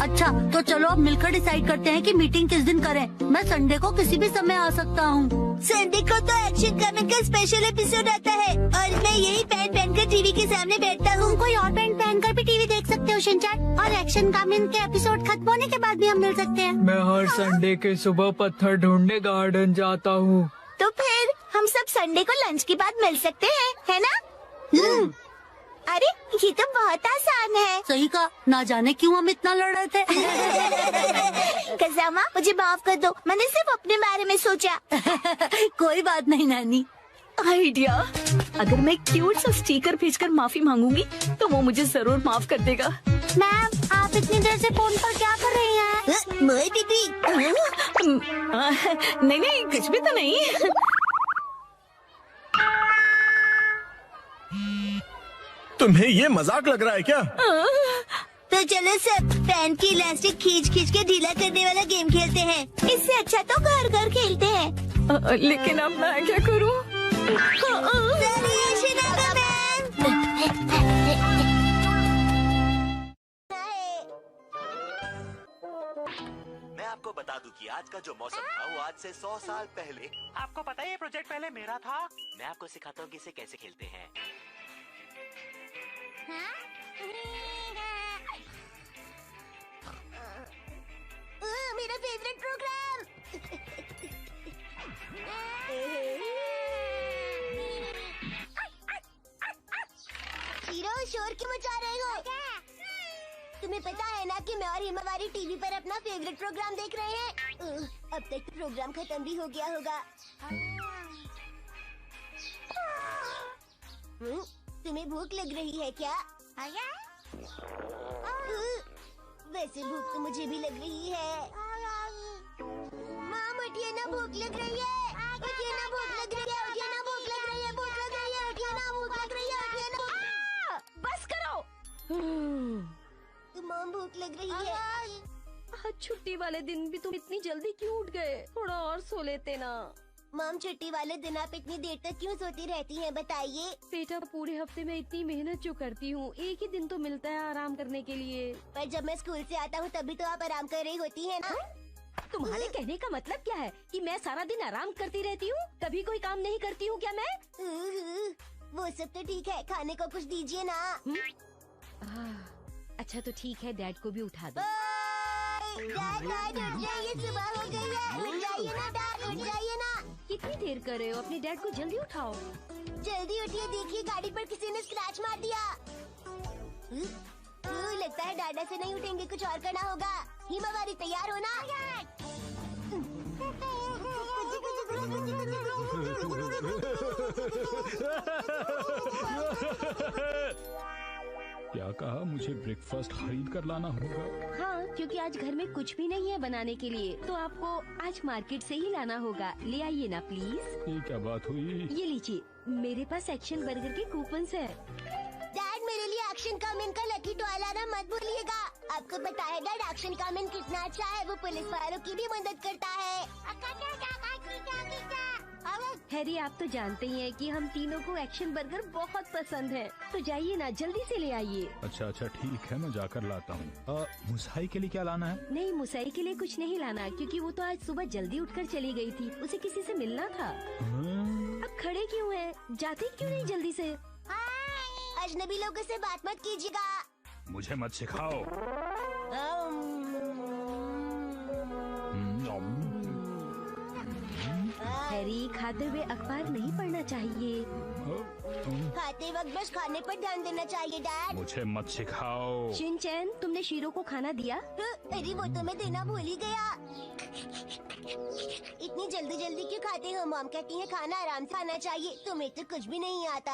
अच्छा तो चलो अब मिलकर डिसाइड करते हैं कि मीटिंग किस दिन करें। मैं संडे को किसी भी समय आ सकता हूँ। संडे को तो एक्शन कमिंग का स्पेशल एपिसोड आता है और मैं यही पैंट पहनकर टीवी के सामने बैठता हूँ। कोई और पैंट पहनकर भी टीवी देख सकते हो शिनचैन, और एक्शन कमिंग के एपिसोड खत्म होने के बाद भी हम मिल सकते हैं। मैं हर संडे के सुबह पत्थर ढूंढने गार्डन जाता हूँ। तो फिर हम सब संडे को लंच के बाद मिल सकते हैं, है ना? अरे ये तो बहुत आसान है। सही कहा, ना जाने क्यों हम इतना लड़ रहे थे। कसामा मुझे माफ कर दो, मैंने सिर्फ अपने बारे में सोचा। कोई बात नहीं नानी। आइडिया, अगर मैं क्यूट सा स्टिकर भेजकर माफी मांगूंगी तो वो मुझे जरूर माफ कर देगा। मैम आप इतनी देर से फोन पर क्या कर रही हैं? मैं दीदी। नहीं नहीं, कुछ भी तो नहीं। तुम्हें ये मजाक लग रहा है क्या? तो चलो सब पैन की इलास्टिक खींच खींच के ढीला करने वाला गेम खेलते हैं। इससे अच्छा तो घर घर खेलते हैं। लेकिन अब मैं क्या करूं? मैं आपको बता दूं कि आज का जो मौसम था वो आज से 100 साल पहले। आपको पता है ये प्रोजेक्ट पहले मेरा था। मैं आपको सिखाता हूँ कि इसे कैसे खेलते हैं। मेरा फेवरेट प्रोग्राम। हीरो शोर क्यों मचा रहे हो? तुम्हें पता है ना कि मैं और हिमावारी टीवी पर अपना फेवरेट प्रोग्राम देख रहे हैं। अब तक तो प्रोग्राम खत्म भी हो गया होगा। तुम्हें भूख लग रही है क्या? वैसे भूख तो मुझे भी लग रही है। माम उठिए ना, भूख लग रही है। उठिए ना, भूख लग रही है। उठिए ना, भूख लग रही है। भूख लग रही है। उठिए ना, भूख लग रही है। उठिए ना। बस करो। माम भूख लग रही है। आज छुट्टी वाले दिन भी तुम इतनी जल्दी क्यों उठ गए? थोड़ा और सो लेते ना। माम छुट्टी वाले दिन आप इतनी देर तक क्यों सोती रहती हैं, बताइए। बेटा पूरे हफ्ते में इतनी मेहनत जो करती हूँ, एक ही दिन तो मिलता है आराम करने के लिए। पर जब मैं स्कूल से आता हूँ तभी तो आप आराम कर रही होती हैं ना। तुम्हारे कहने का मतलब क्या है कि मैं सारा दिन आराम करती रहती हूँ, कभी कोई काम नहीं करती हूँ क्या मैं? वो सब तो ठीक है, खाने को कुछ दीजिए ना। अच्छा तो ठीक है, डैड को भी उठा दो। डैड उठ जाइए, सुबह हो गई है। उठ जाइए ना डैड, उठ जाइए ना। कितनी देर कर रहे हो? अपने डैड को जल्दी उठाओ। जल्दी उठिए, देखिए गाड़ी पर किसी ने स्क्रैच मार दिया। लगता है डाडा से नहीं उठेंगे, कुछ और करना होगा। हिमावारी तैयार हो ना? क्या कहा? मुझे ब्रेकफास्ट खरीद कर लाना होगा। हाँ, क्योंकि आज घर में कुछ भी नहीं है बनाने के लिए, तो आपको आज मार्केट से ही लाना होगा। ले आइए ना प्लीज। ये क्या बात हुई? ये लीजिए, मेरे पास एक्शन बर्गर के कूपन्स है। डैड मेरे लिए एक्शन कामेन का लकी टॉय लाना मत भूलिएगा। आपको पता है डैड, एक्शन कामेन कितना अच्छा है। वो पुलिस वालों की भी मदद करता है। हैरी, आप तो जानते ही हैं कि हम तीनों को एक्शन बर्गर बहुत पसंद है, तो जाइए ना, जल्दी से ले आइए। अच्छा ठीक है, मैं जाकर लाता हूँ। मुसाई के लिए क्या लाना है? नहीं, मुसाई के लिए कुछ नहीं लाना, क्योंकि वो तो आज सुबह जल्दी उठकर चली गई थी। उसे किसी से मिलना था। अब खड़े क्यों हैं? जाते क्यों नहीं जल्दी से? अजनबी लोगों से बात मत कीजिएगा। मुझे मत सिखाओ। हैरी, खाते हुए अखबार नहीं पढ़ना चाहिए। खाते वक्त बस खाने पर ध्यान देना चाहिए डैड। मुझे मत सिखाओ। शिनचैन, तुमने शीरो को खाना दिया? अरे वो तो मैं देना भूल ही गया। इतनी जल्दी जल्दी क्यों खाते हो? मॉम कहती है खाना आराम से खाना चाहिए। तुम्हें तो कुछ भी नहीं आता।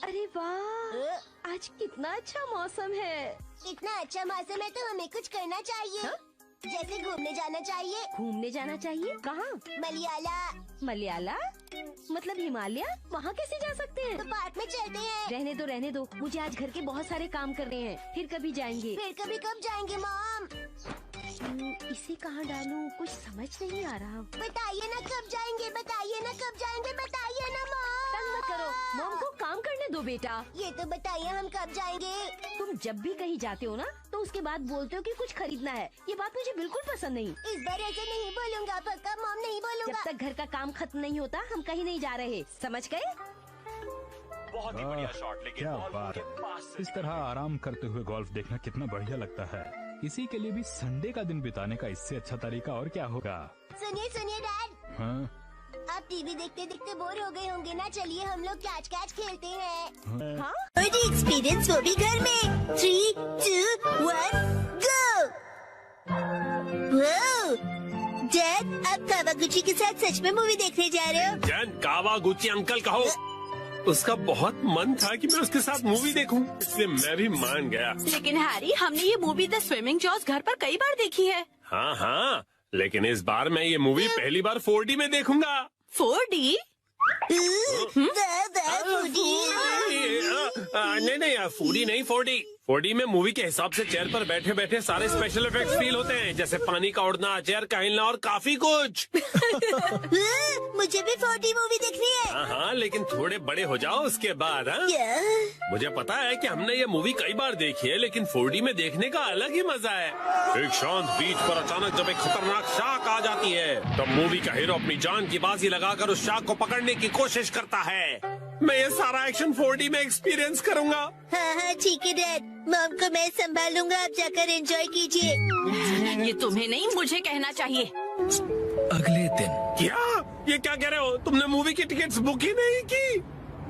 अरे वाह, आज कितना अच्छा मौसम है। इतना अच्छा मौसम है तो हमें कुछ करना चाहिए। जैसे घूमने जाना चाहिए। घूमने जाना चाहिए? कहाँ? मलयाला। मलयाला मतलब हिमालय? वहाँ कैसे जा सकते हैं? तो पार्क में चलते हैं। रहने दो, मुझे आज घर के बहुत सारे काम करने हैं, फिर कभी जाएंगे। फिर कभी कब जाएंगे मॉम? इसे कहाँ डालूं? कुछ समझ नहीं आ रहा। बताइए ना कब जाएंगे, बताइए ना कब जाएंगे, बताइए ना मॉम। तंग मत करो, मॉम को काम करने दो बेटा। ये तो बताइए हम कब जाएंगे? तुम जब भी कहीं जाते हो ना, तो उसके बाद बोलते हो कि कुछ खरीदना है। ये बात मुझे बिल्कुल पसंद नहीं। इस बार ऐसे नहीं बोलूँगा, पक्का मॉम नहीं बोलूँगा। जब तक घर का काम खत्म नहीं होता, हम कहीं नहीं जा रहे, समझ गए? बहुत ही बढ़िया शॉट, लेकिन क्या बॉल बात उनके पास है। से इस तरह आराम करते हुए गोल्फ देखना कितना बढ़िया लगता है। इसी के लिए भी संडे का दिन बिताने का इससे अच्छा तरीका और क्या होगा? सुनिए डैड, हाँ? आप आप टीवी देखते देखते बोर हो गए होंगे ना, चलिए हम लोग कैच कैच खेलते हैं। हाँ? एक्सपीरियंस वो भी घर में। 3, 2, 1, गो। डैड, आप कावागुची के साथ सच में मूवी देखने जा रहे हो? जैन, कावागुची अंकल कहो। उसका बहुत मन था कि मैं उसके साथ मूवी देखूं, इसलिए मैं भी मान गया। लेकिन हैरी, हमने ये मूवी द स्विमिंग जॉस घर पर कई बार देखी है। हाँ हाँ, लेकिन इस बार मैं ये मूवी पहली बार 4D में देखूंगा। 4D? नहीं, 4D नहीं, 4D। 4D में मूवी के हिसाब से चेयर पर बैठे बैठे सारे स्पेशल इफेक्ट्स फील होते हैं, जैसे पानी का उड़ना, चेयर का हिलना और काफी कुछ। मुझे भी 4D मूवी देखनी है। हाँ हाँ, लेकिन थोड़े बड़े हो जाओ उसके बाद। हाँ, मुझे पता है कि हमने ये मूवी कई बार देखी है, लेकिन 4D में देखने का अलग ही मजा है। एक शांत बीच पर अचानक जब एक खतरनाक शार्क आ जाती है, तब मूवी का हीरो अपनी जान की बाजी लगाकर उस शार्क को पकड़ने की कोशिश करता है। मैं ये सारा एक्शन 4D में एक्सपीरियंस करूंगा। हाँ हाँ ठीक है डैड, मॉम को मैं संभालूंगा, आप जाकर एंजॉय कीजिए। ये तुम्हें नहीं, मुझे कहना चाहिए। अगले दिन। क्या? ये क्या कह रहे हो? तुमने मूवी की टिकट्स बुक ही नहीं की?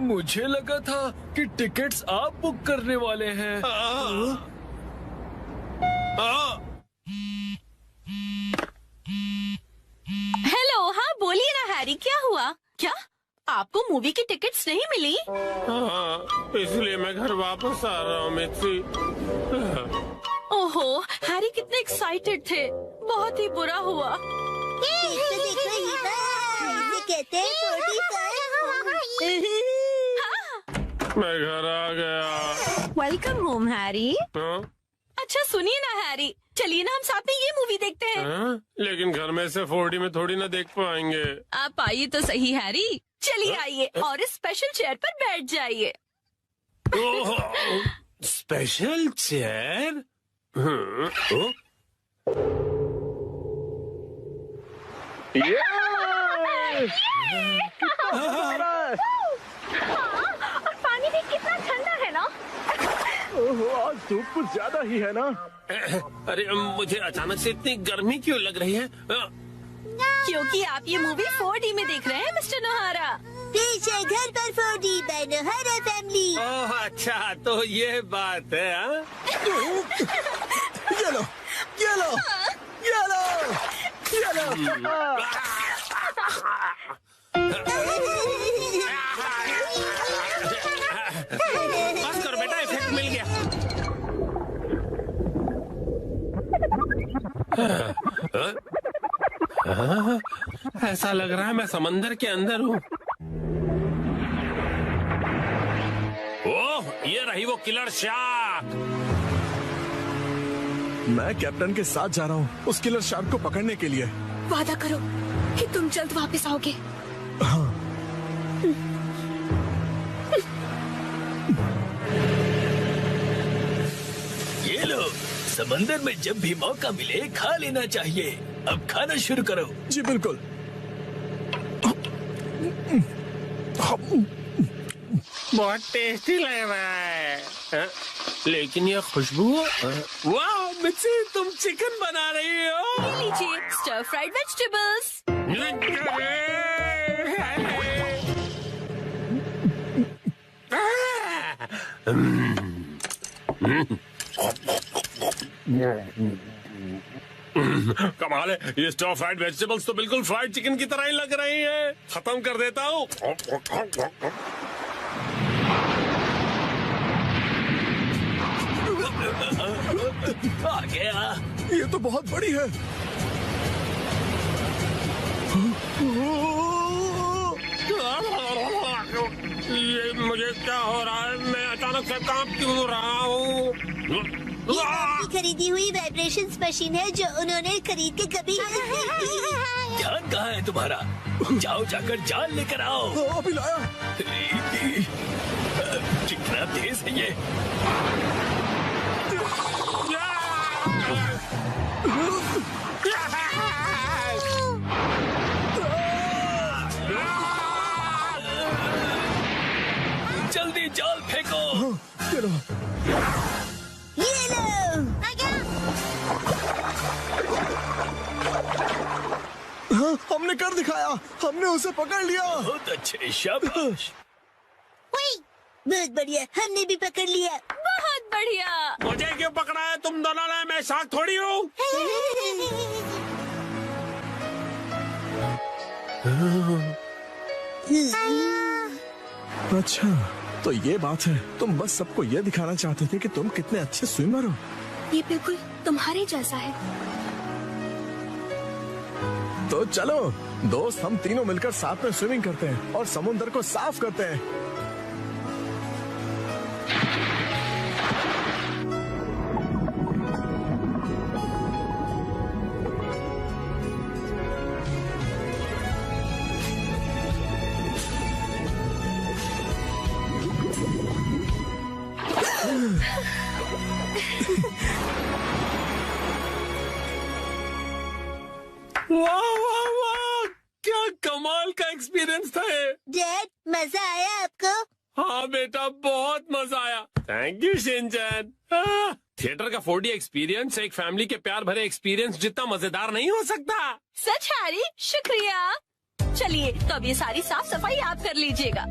मुझे लगा था कि टिकट्स आप बुक करने वाले हैं। हेलो, हाँ बोलिए ना हैरी, क्या हुआ? क्या आपको मूवी की टिकट्स नहीं मिली? हाँ, इसलिए मैं घर वापस आ रहा हूँ मित्सी। ओहो, हैरी कितने एक्साइटेड थे, बहुत ही बुरा हुआ। कहते हैं 45। मैं घर आ गया। Welcome home Harry. अच्छा सुनिए ना हैरी, चलिए ना हम साथ में ये मूवी देखते हैं। लेकिन घर में से 4D में थोड़ी ना देख पाएंगे। आप आइए तो सही हैरी, चलिए आइए और इस स्पेशल चेयर पर बैठ जाइए। Special chair? और पानी भी कितना ठंडा है ना। आज धूप कुछ ज्यादा ही है ना। अरे मुझे अचानक से इतनी गर्मी क्यों लग रही है? क्योंकि आप ये मूवी 4D में देख रहे हैं मिस्टर नोहारा। पीछे घर पर 4D बाय नोहारा फैमिली। ओह अच्छा, तो ये बात है। ये लो, ये लो, ये लो, ये लो। बस करो बेटा, इफेक्ट मिल गया। ऐसा लग रहा है मैं समंदर के अंदर हूँ। ओह, ये रही वो किलर शार्क। मैं कैप्टन के साथ जा रहा हूँ उस किलर शार्क को पकड़ने के लिए। वादा करो कि तुम जल्द वापस आओगे। हाँ। ये लो, समंदर में जब भी मौका मिले खा लेना चाहिए। अब खाना शुरू करो। जी बिल्कुल। बहुत टेस्टी लग रहा है। लेकिन ये खुशबू, वाह मिर्ची, तुम चिकन बना रही हो। ये लीजिए स्टर फ्राइड वेजिटेबल्स। कमाल है, ये स्टर फ्राइड वेजिटेबल्स तो बिल्कुल फ्राइड चिकन की तरह ही लग रही है। खत्म कर देता हूँ। आ गया। ये तो बहुत बड़ी है। ये मुझे क्या हो रहा है? मैं अचानक से कांप क्यों रहा हूँ? ये आपकी खरीदी हुई वाइब्रेशंस मशीन है जो उन्होंने खरीद के कभी ध्यान कहाँ है तुम्हारा? जाओ जाकर जाल लेकर आओ। अभी लाया। कितना तेज है ये। जल्दी जाल फेंको। चलो। ये लो। हाँ? हमने कर दिखाया, हमने उसे पकड़ लिया। बहुत अच्छे, शाबाश। बहुत बढ़िया, हमने भी पकड़ लिया। बहुत बढ़िया। मुझे क्यों पकड़ा है तुम दोनों ने? मैं शार्क थोड़ी हूँ। अच्छा, तो ये बात है। तुम बस सबको ये दिखाना चाहते थे कि तुम कितने अच्छे स्विमर हो। ये बिल्कुल तुम्हारे जैसा है। तो चलो दोस्त, हम तीनों मिलकर साथ में स्विमिंग करते हैं और समुद्र को साफ करते हैं। वाह वाह वाह, क्या कमाल का एक्सपीरियंस था ये। डैड, मजा आया आपको? हाँ बेटा, बहुत मजा आया। Thank you Shinchan. थिएटर का 4D एक्सपीरियंस एक फैमिली के प्यार भरे एक्सपीरियंस जितना मजेदार नहीं हो सकता। सच हैरी, शुक्रिया। चलिए तो अब ये सारी साफ सफाई आप कर लीजिएगा।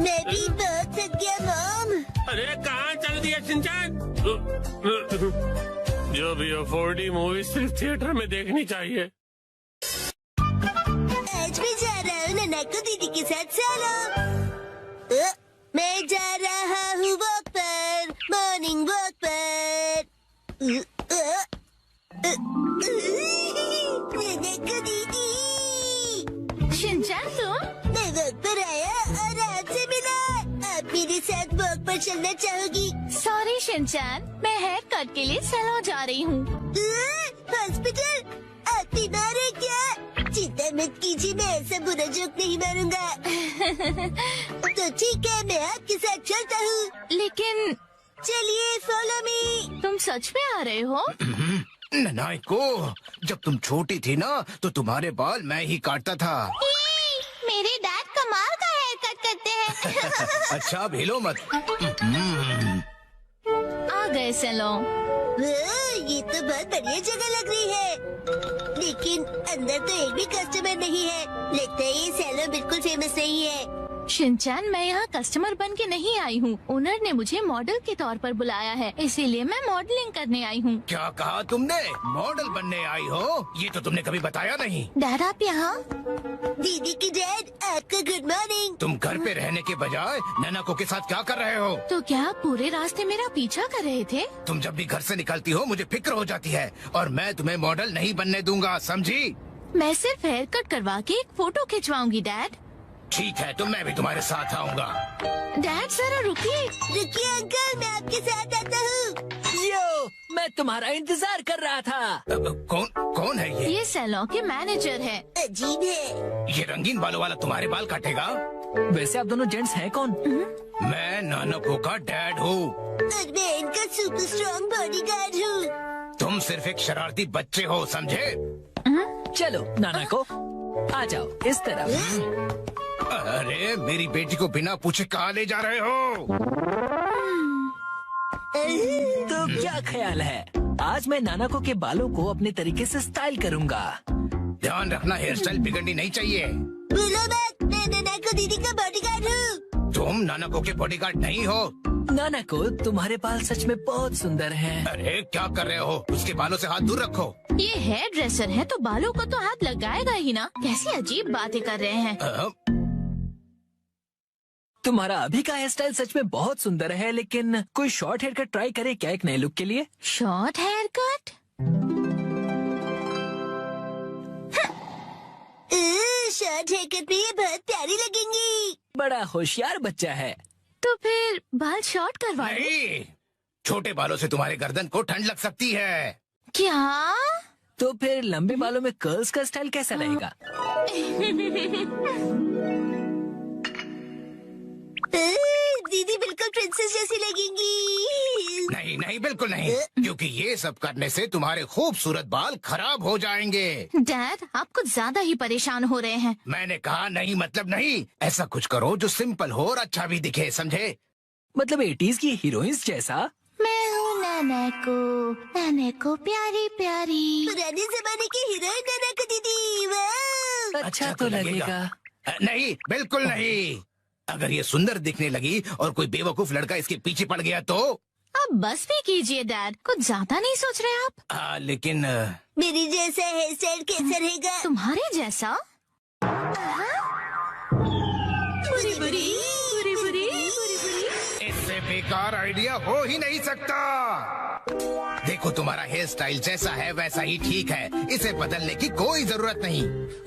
मैं भी बहुत थक गया मॉम। अरे कहाँ चल दिया शिनचैन? जो भी हो, 4D मूवी सिर्फ थिएटर में देखनी चाहिए। आज मैं जा रहा हूँ नानाको दीदी के साथ सोलो। मैं जा रहा हूँ वॉक पर, मॉर्निंग वॉक पर। नानाको दीदी। शिनचैन तुम? मैं वॉक पर आया और आपसे मिला। आप मेरे साथ वॉक पर चलना चाहोगी? सॉरी शिनचैन, मैं हेयर कट के लिए सैलून जा रही हूँ। हॉस्पिटल? आप बीमार है क्या? चिंता मत कीजिए, मैं ऐसा बुरा जोक नहीं मारूंगा। तो ठीक है, मैं आपके साथ चलता हूँ। लेकिन चलिए फॉलो मी। तुम सच में आ रहे हो? नानाको, जब तुम छोटी थी ना तो तुम्हारे बाल मैं ही काटता था। मेरे डैड कमाल का हेयर कट करते हैं। अच्छा, भेलो मत। आ गए सैलून। ये तो बहुत बढ़िया जगह लग रही है, लेकिन अंदर तो एक भी कस्टमर नहीं है। लगता है ये सैलून बिल्कुल फेमस नहीं है। शिनचैन, मैं यहाँ कस्टमर बन के नहीं आई हूँ। ओनर ने मुझे मॉडल के तौर पर बुलाया है, इसीलिए मैं मॉडलिंग करने आई हूँ। क्या कहा तुमने? मॉडल बनने आई हो? ये तो तुमने कभी बताया नहीं। डैड आप यहाँ? दीदी की डैड, आपका गुड मॉर्निंग। तुम घर पे रहने के बजाय नानाको के साथ क्या कर रहे हो? तो क्या आप पूरे रास्ते मेरा पीछा कर रहे थे? तुम जब भी घर से निकलती हो मुझे फिक्र हो जाती है, और मैं तुम्हें मॉडल नहीं बनने दूंगा, समझी? मैं सिर्फ हेयर कट करवा के एक फोटो खिंचवाऊंगी डैड। ठीक है, तो मैं भी तुम्हारे साथ आऊंगा। डैड जरा रुकिए। रुकिए अंकल, मैं आपके साथ आता हूँ। यो, मैं तुम्हारा इंतजार कर रहा था। कौन है ये? ये सैलून के मैनेजर है। अजीब है। ये रंगीन बालों वाला तुम्हारे बाल काटेगा? वैसे आप दोनों जेंट्स हैं कौन? मैं नानाको का डैड हूँ। और मैं इनका सुपर स्ट्रॉन्ग बॉडीगार्ड हूँ। तुम सिर्फ एक शरारती बच्चे हो, समझे? चलो नानाको, आ जाओ इस तरफ। अरे मेरी बेटी को बिना पूछे कहाँ ले जा रहे हो? तो क्या ख्याल है, आज मैं नानाको के बालों को अपने तरीके से स्टाइल करूंगा। ध्यान रखना, हेयर स्टाइल बिगड़नी नहीं चाहिए। बोलो मत, मैं नानाको दीदी का बॉडीगार्ड हूँ। तुम नानाको के बॉडीगार्ड नहीं हो। नानाको, तुम्हारे बाल सच में बहुत सुंदर हैं। अरे क्या कर रहे हो? उसके बालों से हाथ दूर रखो। ये हेयर ड्रेसर है तो बालों को तो हाथ लगाएगा ही ना। कैसी अजीब बातें कर रहे हैं। तुम्हारा अभी का हेयर स्टाइल सच में बहुत सुंदर है, लेकिन कोई शॉर्ट हेयर कट ट्राई करे क्या एक नए लुक के लिए? Short hair cut? Short hair cut में ये बहुत प्यारी लगेंगी। बड़ा होशियार बच्चा है। तो फिर बाल शॉर्ट करवा लो। नहीं, छोटे बालों से तुम्हारे गर्दन को ठंड लग सकती है। क्या? तो फिर लंबे बालों में कर्ल्स का स्टाइल कैसा रहेगा? दीदी बिल्कुल प्रिंसेस जैसी लगेंगी। नहीं नहीं, बिल्कुल नहीं, क्योंकि ये सब करने से तुम्हारे खूबसूरत बाल खराब हो जाएंगे। डैड, आप कुछ ज्यादा ही परेशान हो रहे हैं। मैंने कहा नहीं मतलब नहीं। ऐसा कुछ करो जो सिंपल हो और अच्छा भी दिखे, समझे? मतलब 80s की हीरोइंस जैसा? मैं हूँ नैनको प्यारी प्यारी पुराने जमाने की हीरोइन नैनको दीदी। वाह! अच्छा तो लगेगा। नहीं, बिल्कुल नहीं। अगर ये सुंदर दिखने लगी और कोई बेवकूफ लड़का इसके पीछे पड़ गया तो? अब बस भी कीजिए डैड, कुछ ज्यादा नहीं सोच रहे आप? लेकिन मेरी जैसा हेयर स्टाइल कैसा रहेगा? तुम्हारे जैसा? बुरी बुरी बुरी बुरी। इससे बेकार आइडिया हो ही नहीं सकता। देखो, तुम्हारा हेयर स्टाइल जैसा है वैसा ही ठीक है, इसे बदलने की कोई जरूरत नहीं।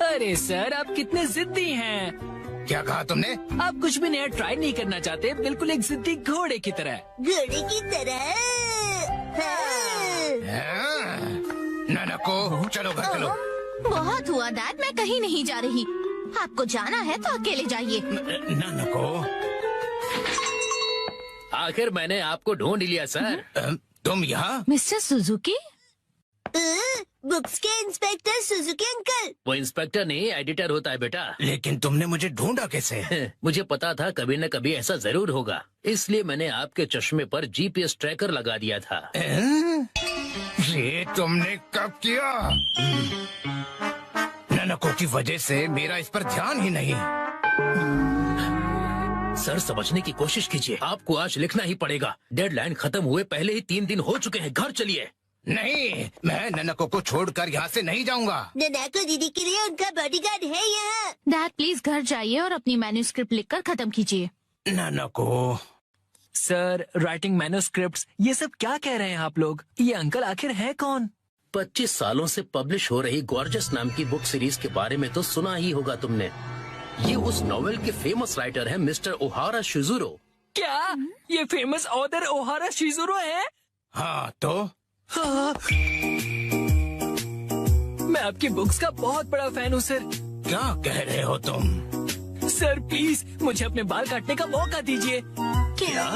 अरे सर, आप कितने जिद्दी हैं। क्या कहा तुमने? आप कुछ भी नया ट्राई नहीं करना चाहते, बिल्कुल एक जिद्दी घोड़े की तरह। घोड़े की तरह? नैनको, चलो घर चलो। बहुत हुआ डैड, मैं कहीं नहीं जा रही। आपको जाना है तो अकेले जाइए। नैनको, आखिर मैंने आपको ढूंढ लिया सर। तुम यहाँ? Mister Suzuki? बुक्स के इंस्पेक्टर सुजुकी अंकल। वो इंस्पेक्टर नहीं, एडिटर होता है बेटा। लेकिन तुमने मुझे ढूंढा कैसे? मुझे पता था कभी न कभी ऐसा जरूर होगा, इसलिए मैंने आपके चश्मे पर जीपीएस ट्रैकर लगा दिया था। ये तुमने कब किया? नैनको की वजह से मेरा इस पर ध्यान ही नहीं। सर, समझने की कोशिश कीजिए, आपको आज लिखना ही पड़ेगा। डेडलाइन खत्म हुए पहले ही 3 दिन हो चुके हैं। घर चलिए। नहीं, मैं नैनको को छोड़कर यहाँ से नहीं जाऊँगा। नैनको दीदी के लिए उनका बॉडीगार्ड है यहाँ। डैड प्लीज घर जाइए और अपनी मैन्युस्क्रिप्ट लिखकर खत्म कीजिए। नैनको। सर, राइटिंग मैन्युस्क्रिप्ट्स, ये सब क्या कह रहे हैं आप लोग? ये अंकल आखिर है कौन? 25 सालों से पब्लिश हो रही गॉर्जियस नाम की बुक सीरीज के बारे में तो सुना ही होगा तुमने। ये उस नॉवेल के फेमस राइटर हैं मिस्टर ओहारा शिजुरो। क्या ये फेमस ऑथर ओहारा शिजुरो है? हाँ तो? हाँ। मैं आपकी बुक्स का बहुत बड़ा फैन हूँ सर। क्या कह रहे हो तुम? सर प्लीज मुझे अपने बाल काटने का मौका दीजिए। क्या?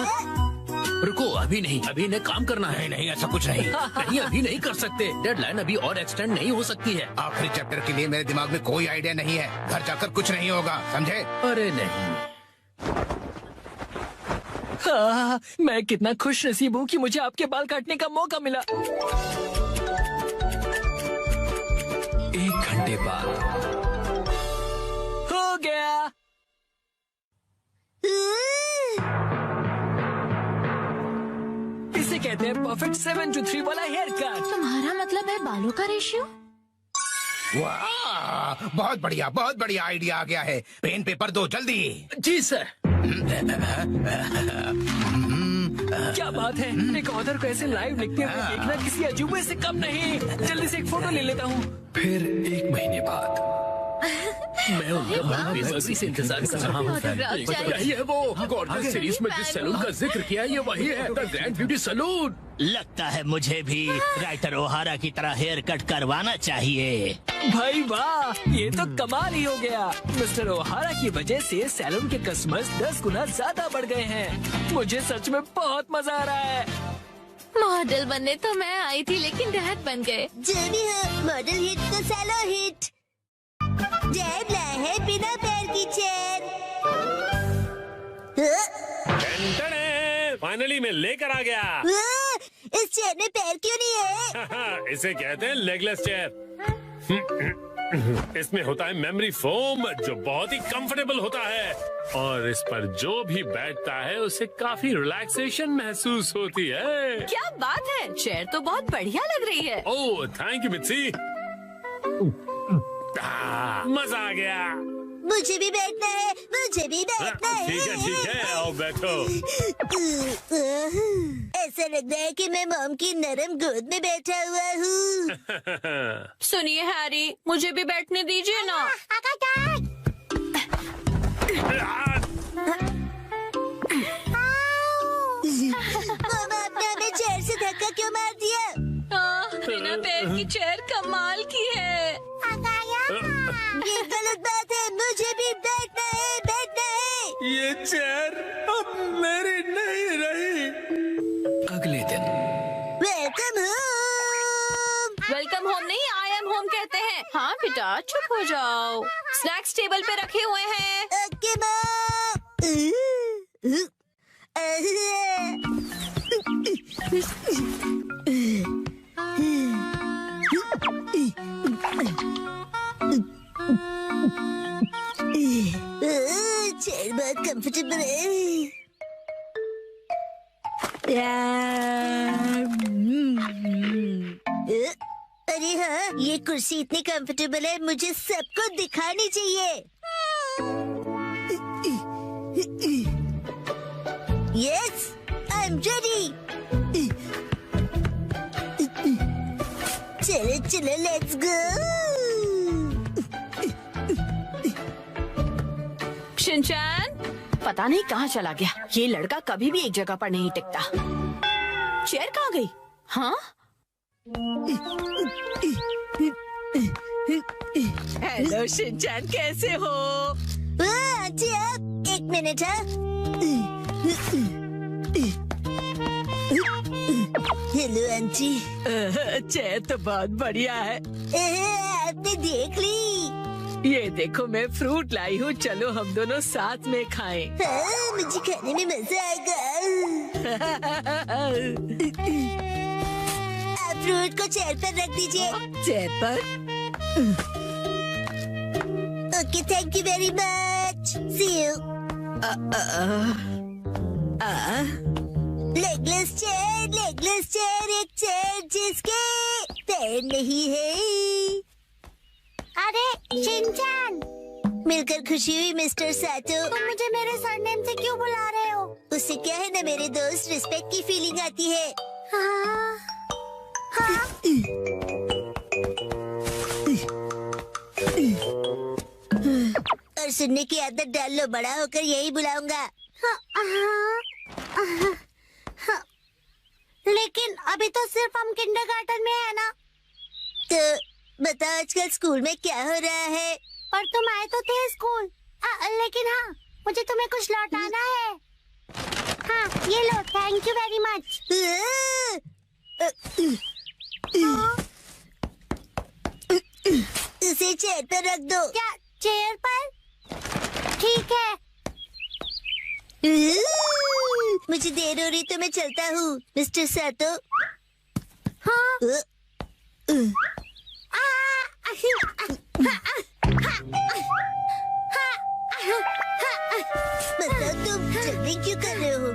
रुको, अभी नहीं, अभी इन्हें काम करना है। नहीं, ऐसा कुछ नहीं। नहीं, अभी नहीं कर सकते। डेडलाइन अभी और एक्सटेंड नहीं हो सकती है। आखिरी चैप्टर के लिए मेरे दिमाग में कोई आइडिया नहीं है। घर जाकर कुछ नहीं होगा, समझे? अरे नहीं। हाँ, मैं कितना खुश नसीब हूँ कि मुझे आपके बाल काटने का मौका मिला। 1 घंटे बाद हो गया। इसे कहते हैं परफेक्ट 7 to 3 वाला हेयर कट। तुम्हारा मतलब है बालों का रेशियो? वाह, बहुत बढ़िया आइडिया आ गया है। पेन पेपर दो जल्दी। जी सर। क्या बात है, एक ऑथर को ऐसे लाइव लिखते हुए देखना किसी अजूबे से कम नहीं। जल्दी से एक फोटो ले लेता हूँ। फिर 1 महीने बाद मैं उनका बेसब्री से इंतजार कर रहा हूँ। यही है वो गॉर्जियस सीरीज में जिस सैलून का जिक्र किया, ये वही है, द ग्रैंड ब्यूटी सैलून। लगता है मुझे भी राइटर ओहारा की तरह हेयर कट करवाना चाहिए। भाई वाह, ये तो कमाल ही हो गया। मिस्टर ओहारा की वजह से सैलून के कस्टमर्स 10 गुना ज्यादा बढ़ गए हैं। मुझे सच में बहुत मजा आ रहा है। मॉडल बनने तो मैं आई थी, लेकिन डैड बन गए। जो भी हो, मॉडल हिट तो सैलो हिट। डैड लाए है बिना पैर की चेयर। फाइनली मैं लेकर आ गया। इस चेयर में पैर क्यों नहीं है? इसे कहते हैं लेगलेस चेयर। इसमें होता है मेमोरी फोम, जो बहुत ही कंफर्टेबल होता है, और इस पर जो भी बैठता है उसे काफी रिलैक्सेशन महसूस होती है। क्या बात है, चेयर तो बहुत बढ़िया लग रही है। Oh thank you Mitsi. मजा आ गया। मुझे भी बैठना है, मुझे भी बैठना है। ठीक है, आओ बैठो। ऐसा लग रहा है कि मैं मॉम की नरम गोद में बैठा हुआ हूँ। सुनिए हैरी, मुझे भी बैठने दीजिए ना। मामा, आपने हमें चेयर से धक्का क्यों मार दिया? बिना पैर की चेयर कमाल की है। ये गलत बात है, मुझे भी बैठना है, बैठना है। ये चेयर अब मेरी नहीं रही। अगले दिन वेलकम होम। वेलकम होम नहीं, आई एम होम कहते हैं। हाँ बेटा चुप हो जाओ, स्नैक्स टेबल पे रखे हुए हैं। Okay mom. चेयर बहुत कंफर्टेबल है। अरे हाँ, ये कुर्सी इतनी कंफर्टेबल है, मुझे सबको दिखानी चाहिए। Yes, I am ready. चलो चलो, लेट्स गो। शिनचैन, पता नहीं कहाँ चला गया। ये लड़का कभी भी एक जगह पर नहीं टिकता। चेयर कहाँ गई? हाँ? हेलो शिनचैन, कैसे हो? आंटी, आप एक मिनट। Hello aunty. चेयर तो बहुत बढ़िया है। आपने देख ली? ये देखो, मैं फ्रूट लाई हूँ, चलो हम दोनों साथ में खाएं। हाँ, मुझे खाने में मजा आएगा। आप फ्रूट को चेयर पर रख दीजिए। चेयर पर? Okay, thank you very much. See you. Legless chair, एक चेयर जिसके पैर नहीं है। अरे शिनचैन, मिलकर खुशी हुई मिस्टर सातो। तुम मुझे मेरे सरनेम से क्यों बुला रहे हो? उससे क्या है ना मेरे दोस्त, रिस्पेक्ट की फीलिंग आती है। हाँ, हाँ। और सुनने की आदत डाल लो, बड़ा होकर यही बुलाऊंगा। लेकिन अभी तो सिर्फ हम किंडरगार्टन में है ना। तो बताओ आजकल स्कूल में क्या हो रहा है? पर तुम आए तो थे स्कूल। लेकिन हाँ, मुझे तुम्हें कुछ लौटाना है। हाँ, ये लो, थैंक यू वेरी मच। उसे चेयर पर रख दो। क्या चेयर पर? ठीक है। मुझे देर हो रही तो मैं चलता हूँ, मिस्टर सातो। हाँ। बताओ तुम जल्दी क्यों कर रहे हो?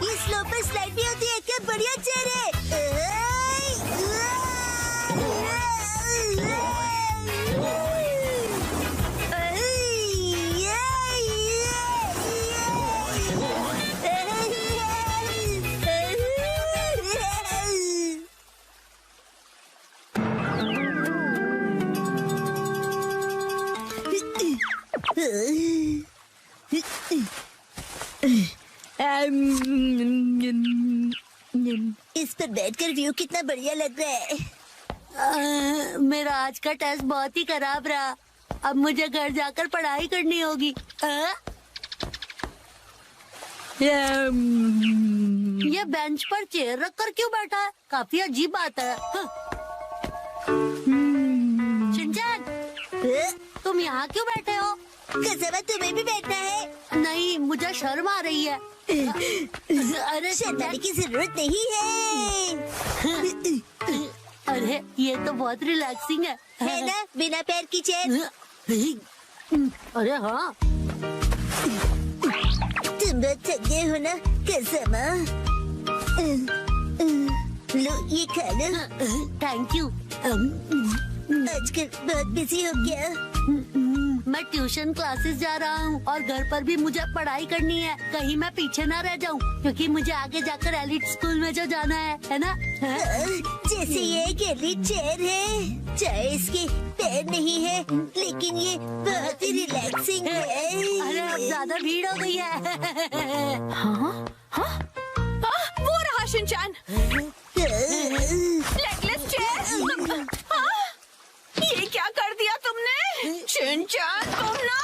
ये स्लो पर स्लाइड भी होती है क्या? बढ़िया चेयर है। इस पर बैठकर व्यू कितना बढ़िया लग रहा है। मेरा आज का टेस्ट बहुत ही खराब रहा। अब मुझे घर जाकर पढ़ाई करनी होगी। ये बेंच पर चेयर रखकर क्यों बैठा है? काफी अजीब बात है। शिनचैन, तुम यहाँ क्यों बैठे हो? कसम है तुम्हें भी बैठना है? नहीं, मुझे शर्म आ रही है। अरे शर्माने की जरूरत नहीं है। अरे ये तो बहुत रिलैक्सिंग है ना, बिना पैर की चेयर। अरे हाँ, तुम बहुत थक गए हो ना कसम। लो ये खा लो। Thank you. आजकल बहुत बिजी हो गया। मैं ट्यूशन क्लासेस जा रहा हूँ और घर पर भी मुझे पढ़ाई करनी है। कहीं मैं पीछे ना रह जाऊँ, क्योंकि मुझे आगे जाकर एलिट स्कूल में जो जाना है ना। जैसे ये एक एलिट चेयर है, चाहे इसके पैर नहीं है, लेकिन ये बहुत ही रिलैक्सिंग है। अरे अब ज्यादा भीड़ हो गई है। हाँ? हाँ? वो रहा शिनचैन। Legless chair. ये क्या कर दिया तुमने? शिनचैन! शिनचैन तुम ना।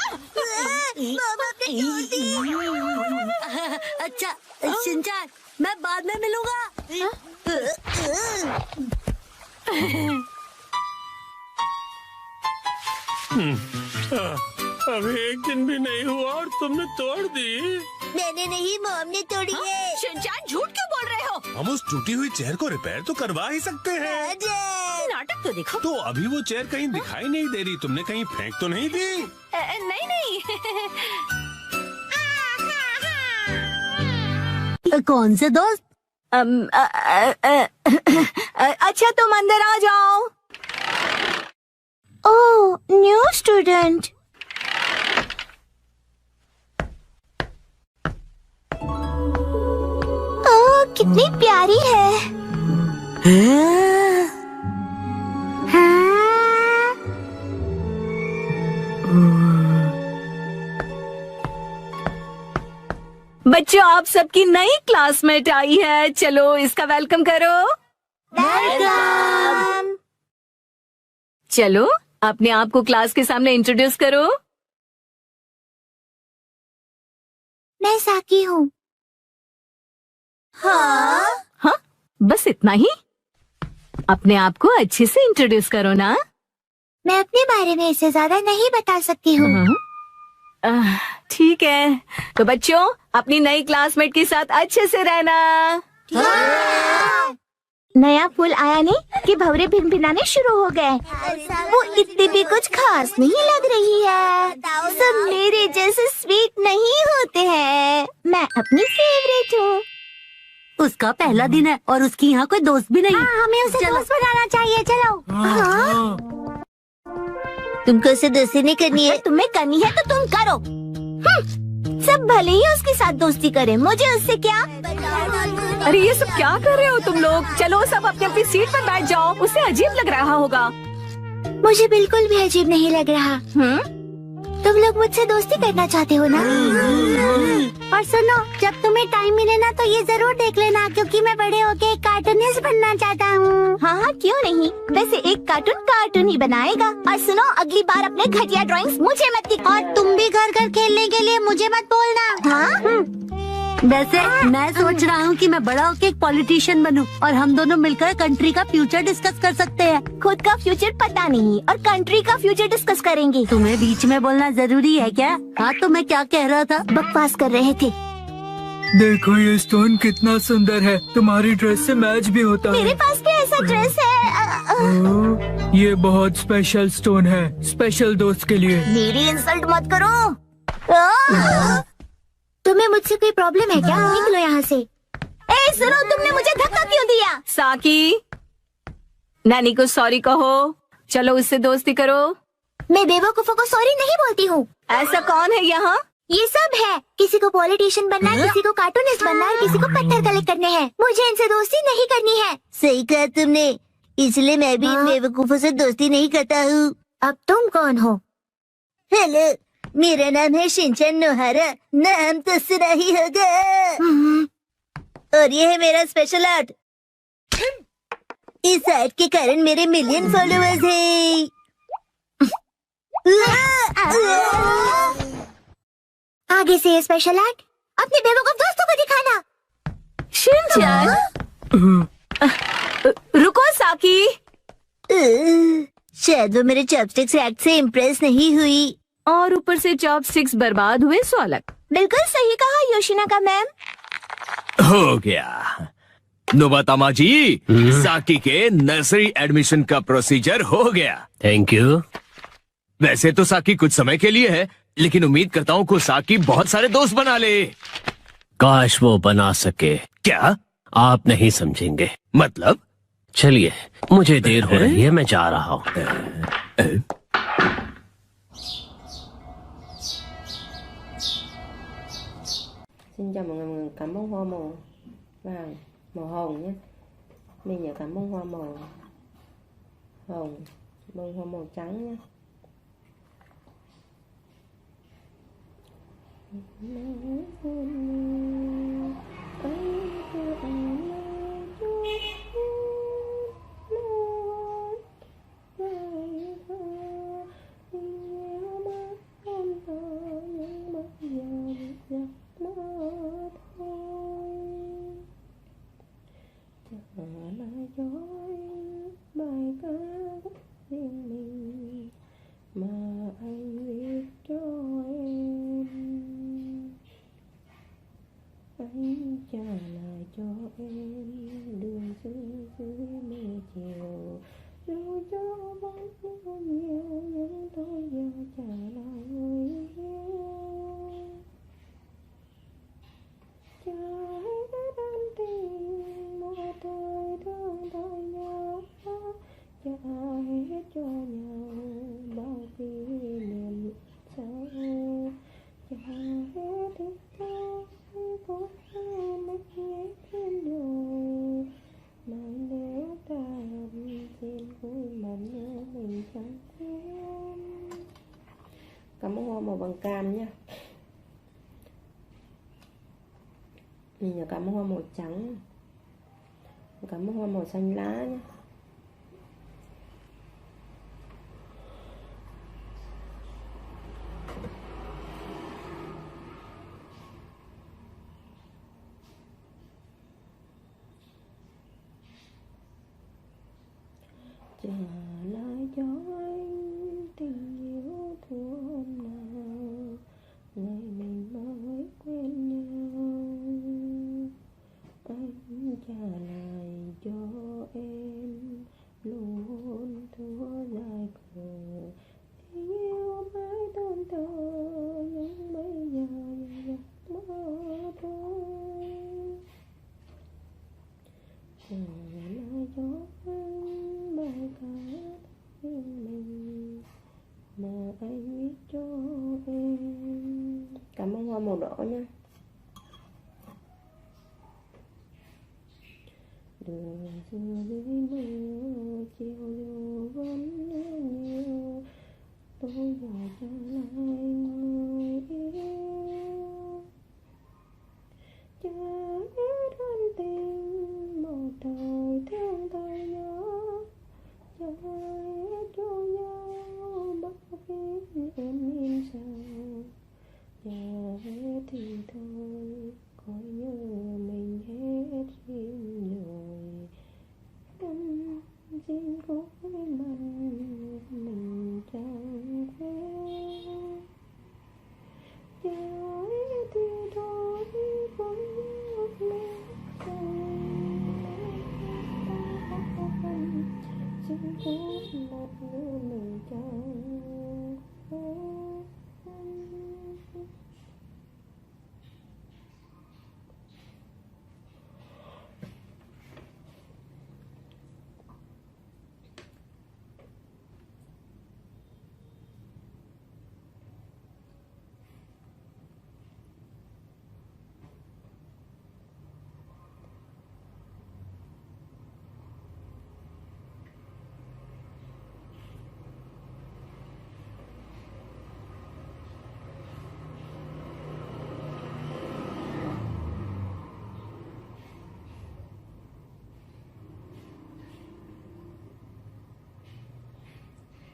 मामा ने छोड़ दी। अच्छा शिनचैन, मैं बाद में मिलूंगा। अभी एक दिन भी नहीं हुआ और तुमने तोड़ दी। मैंने नहीं, मॉम ने तोड़ी है। शिनचैन झूठ क्यों बोल रहे हो? हम उस टूटी हुई चेयर को रिपेयर तो करवा ही सकते हैं। नाटक तो देखो। तो अभी वो चेयर कहीं दिखाई नहीं दे रही, तुमने कहीं फेंक तो नहीं दी? नहीं नहीं। कौन से दोस्त? अच्छा तुम अंदर आ जाओ। ओह, न्यू स्टूडेंट। ओह, कितनी प्यारी है। बच्चों, आप सबकी नई क्लासमेट आई है, चलो इसका वेलकम करो। वेलकम। चलो अपने आप को क्लास के सामने इंट्रोड्यूस करो। मैं साकी हूँ। हाँ, बस इतना ही? अपने आप को अच्छे से इंट्रोड्यूस करो ना। मैं अपने बारे में इससे ज्यादा नहीं बता सकती हूँ। ठीक है, तो बच्चों अपनी नई क्लासमेट के साथ अच्छे से रहना। नया फूल आया नहीं कि भंवरे भिनभिनाने शुरू हो गए। वो इतनी भी कुछ खास नहीं लग रही है। सब मेरे जैसे स्वीट नहीं होते हैं। मैं अपनी फेवरेट हूँ। उसका पहला दिन है और उसकी यहाँ कोई दोस्त भी नहीं। हमें उसे दोस्त बनाना चाहिए। चलो। तुमको उसे दोस्ती नहीं करनी है? तुम्हें करनी है तो तुम करो। सब भले ही उसके साथ दोस्ती करें, मुझे उससे क्या। अरे ये सब क्या कर रहे हो तुम लोग? चलो सब अपनी अपनी सीट पर बैठ जाओ। उसे अजीब लग रहा होगा। मुझे बिल्कुल भी अजीब नहीं लग रहा। तुम लोग मुझसे दोस्ती करना चाहते हो ना? और सुनो, जब तुम्हें टाइम मिले ना तो ये जरूर देख लेना, क्योंकि मैं बड़े होके एक कार्टूनिस्ट बनना चाहता हूँ। हाँ, क्यों नहीं। वैसे एक कार्टून ही बनाएगा। और सुनो, अगली बार अपने घटिया ड्राइंग्स मुझे मत दिखाओ। और तुम भी घर घर खेलने के लिए मुझे मत बोलना। हाँ? वैसे मैं सोच रहा हूँ कि मैं बड़ा होके एक पॉलिटिशियन बनूं और हम दोनों मिलकर कंट्री का फ्यूचर डिस्कस कर सकते हैं। खुद का फ्यूचर पता नहीं और कंट्री का फ्यूचर डिस्कस करेंगे। तुम्हें बीच में बोलना जरूरी है क्या? हाँ, तो मैं क्या कह रहा था? बकवास कर रहे थे। देखो ये स्टोन कितना सुंदर है, तुम्हारी ड्रेस से मैच भी होता है। मेरे पास भी ऐसा ड्रेस है। ये बहुत स्पेशल स्टोन है, स्पेशल दोस्त के लिए। मेरी इंसल्ट मत करो। तुम्हें मुझसे कोई प्रॉब्लम है क्या? निकलो यहाँ से। ए सुनो, तुमने मुझे धक्का क्यों दिया? साकी, नानी को सॉरी कहो। चलो उससे दोस्ती करो। मैं बेवकूफों को सॉरी नहीं बोलती हूँ। ऐसा कौन है यहाँ? ये सब है। किसी को पॉलिटिशियन बनना है, किसी को कार्टूनिस्ट बनना है, किसी को पत्थर कलेक्ट करने हैं। मुझे इनसे दोस्ती नहीं करनी है। सही कहा तुमने, इसलिए मैं भी इन बेवकूफों से दोस्ती नहीं करता हूँ। अब तुम कौन हो? हेलो, मेरा नाम है शिनचैन नोहारा। नाम तो सुना ही होगा। और ये है मेरा स्पेशल आर्ट। इस आर्ट के कारण मेरे मिलियन फॉलोअर्स हैं। आगे से ये स्पेशल आर्ट अपने बेवकूफ दोस्तों को दिखाना। शिनचैन, रुको साकी। शायद वो मेरे चॉपस्टिक्स एक्ट से इम्प्रेस नहीं हुई। और ऊपर से चॉपस्टिक्स बर्बाद हुए, सो अलग। बिल्कुल सही कहा योशिनाका मैम। हो गया नोबातामा जी, साकी के नर्सरी एडमिशन का प्रोसीजर हो गया। Thank you. वैसे तो साकी कुछ समय के लिए है, लेकिन उम्मीद करता हूँ को साकी बहुत सारे दोस्त बना ले। काश वो बना सके। क्या? आप नहीं समझेंगे। मतलब? चलिए, मुझे देर हो रही है, मैं जा रहा हूँ। Xin chào mọi người, cảm ơn hoa màu và màu hồng nhé. Mình nhớ cảm ơn hoa màu hồng, bông hoa màu trắng nhé. chờ đợi người yêu, chờ hết ân tình một thời thương đợi nhau, chờ hết cho nhau bao kỷ niệm sau, chờ hết thì tôi có mất hết trên đời, mà nếu ta xin vui mộng nhớ mình chẳng thêm. Cảm ơn hoa màu vàng cam nha. Mình là cảm ơn hoa màu trắng, cảm ơn hoa màu xanh lá nhé. Trả lại cho anh tình yêu thuở hôm nào, ngày mình mới quen nhau. Anh trả lại cho em luôn thuở dài khờ, tình yêu mãi tồn thờ nhưng bây giờ giặc mơ thôi. Trả lại cho anh bài ca riêng mình mà anh viết cho em. Cảm ơn hoa màu đỏ nha. Đường xưa dưới mưa chiều dù vẫn nhiều, tôi giờ trở lại người yêu, chờ hết ân tình một thời thương thời nhớ, chờ hết cho nhau bao kỷ niệm sau, chờ hết thì thôi coi như mình hết duyên rồi. Tâm xin cuối mình chẳng quên, chờ hết thì thôi cũng một mình xin cuối một người mình chẳng quên.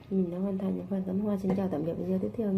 Mình đã hoàn thành những phần tấm hoa. Xin chào tạm biệt video tiếp theo.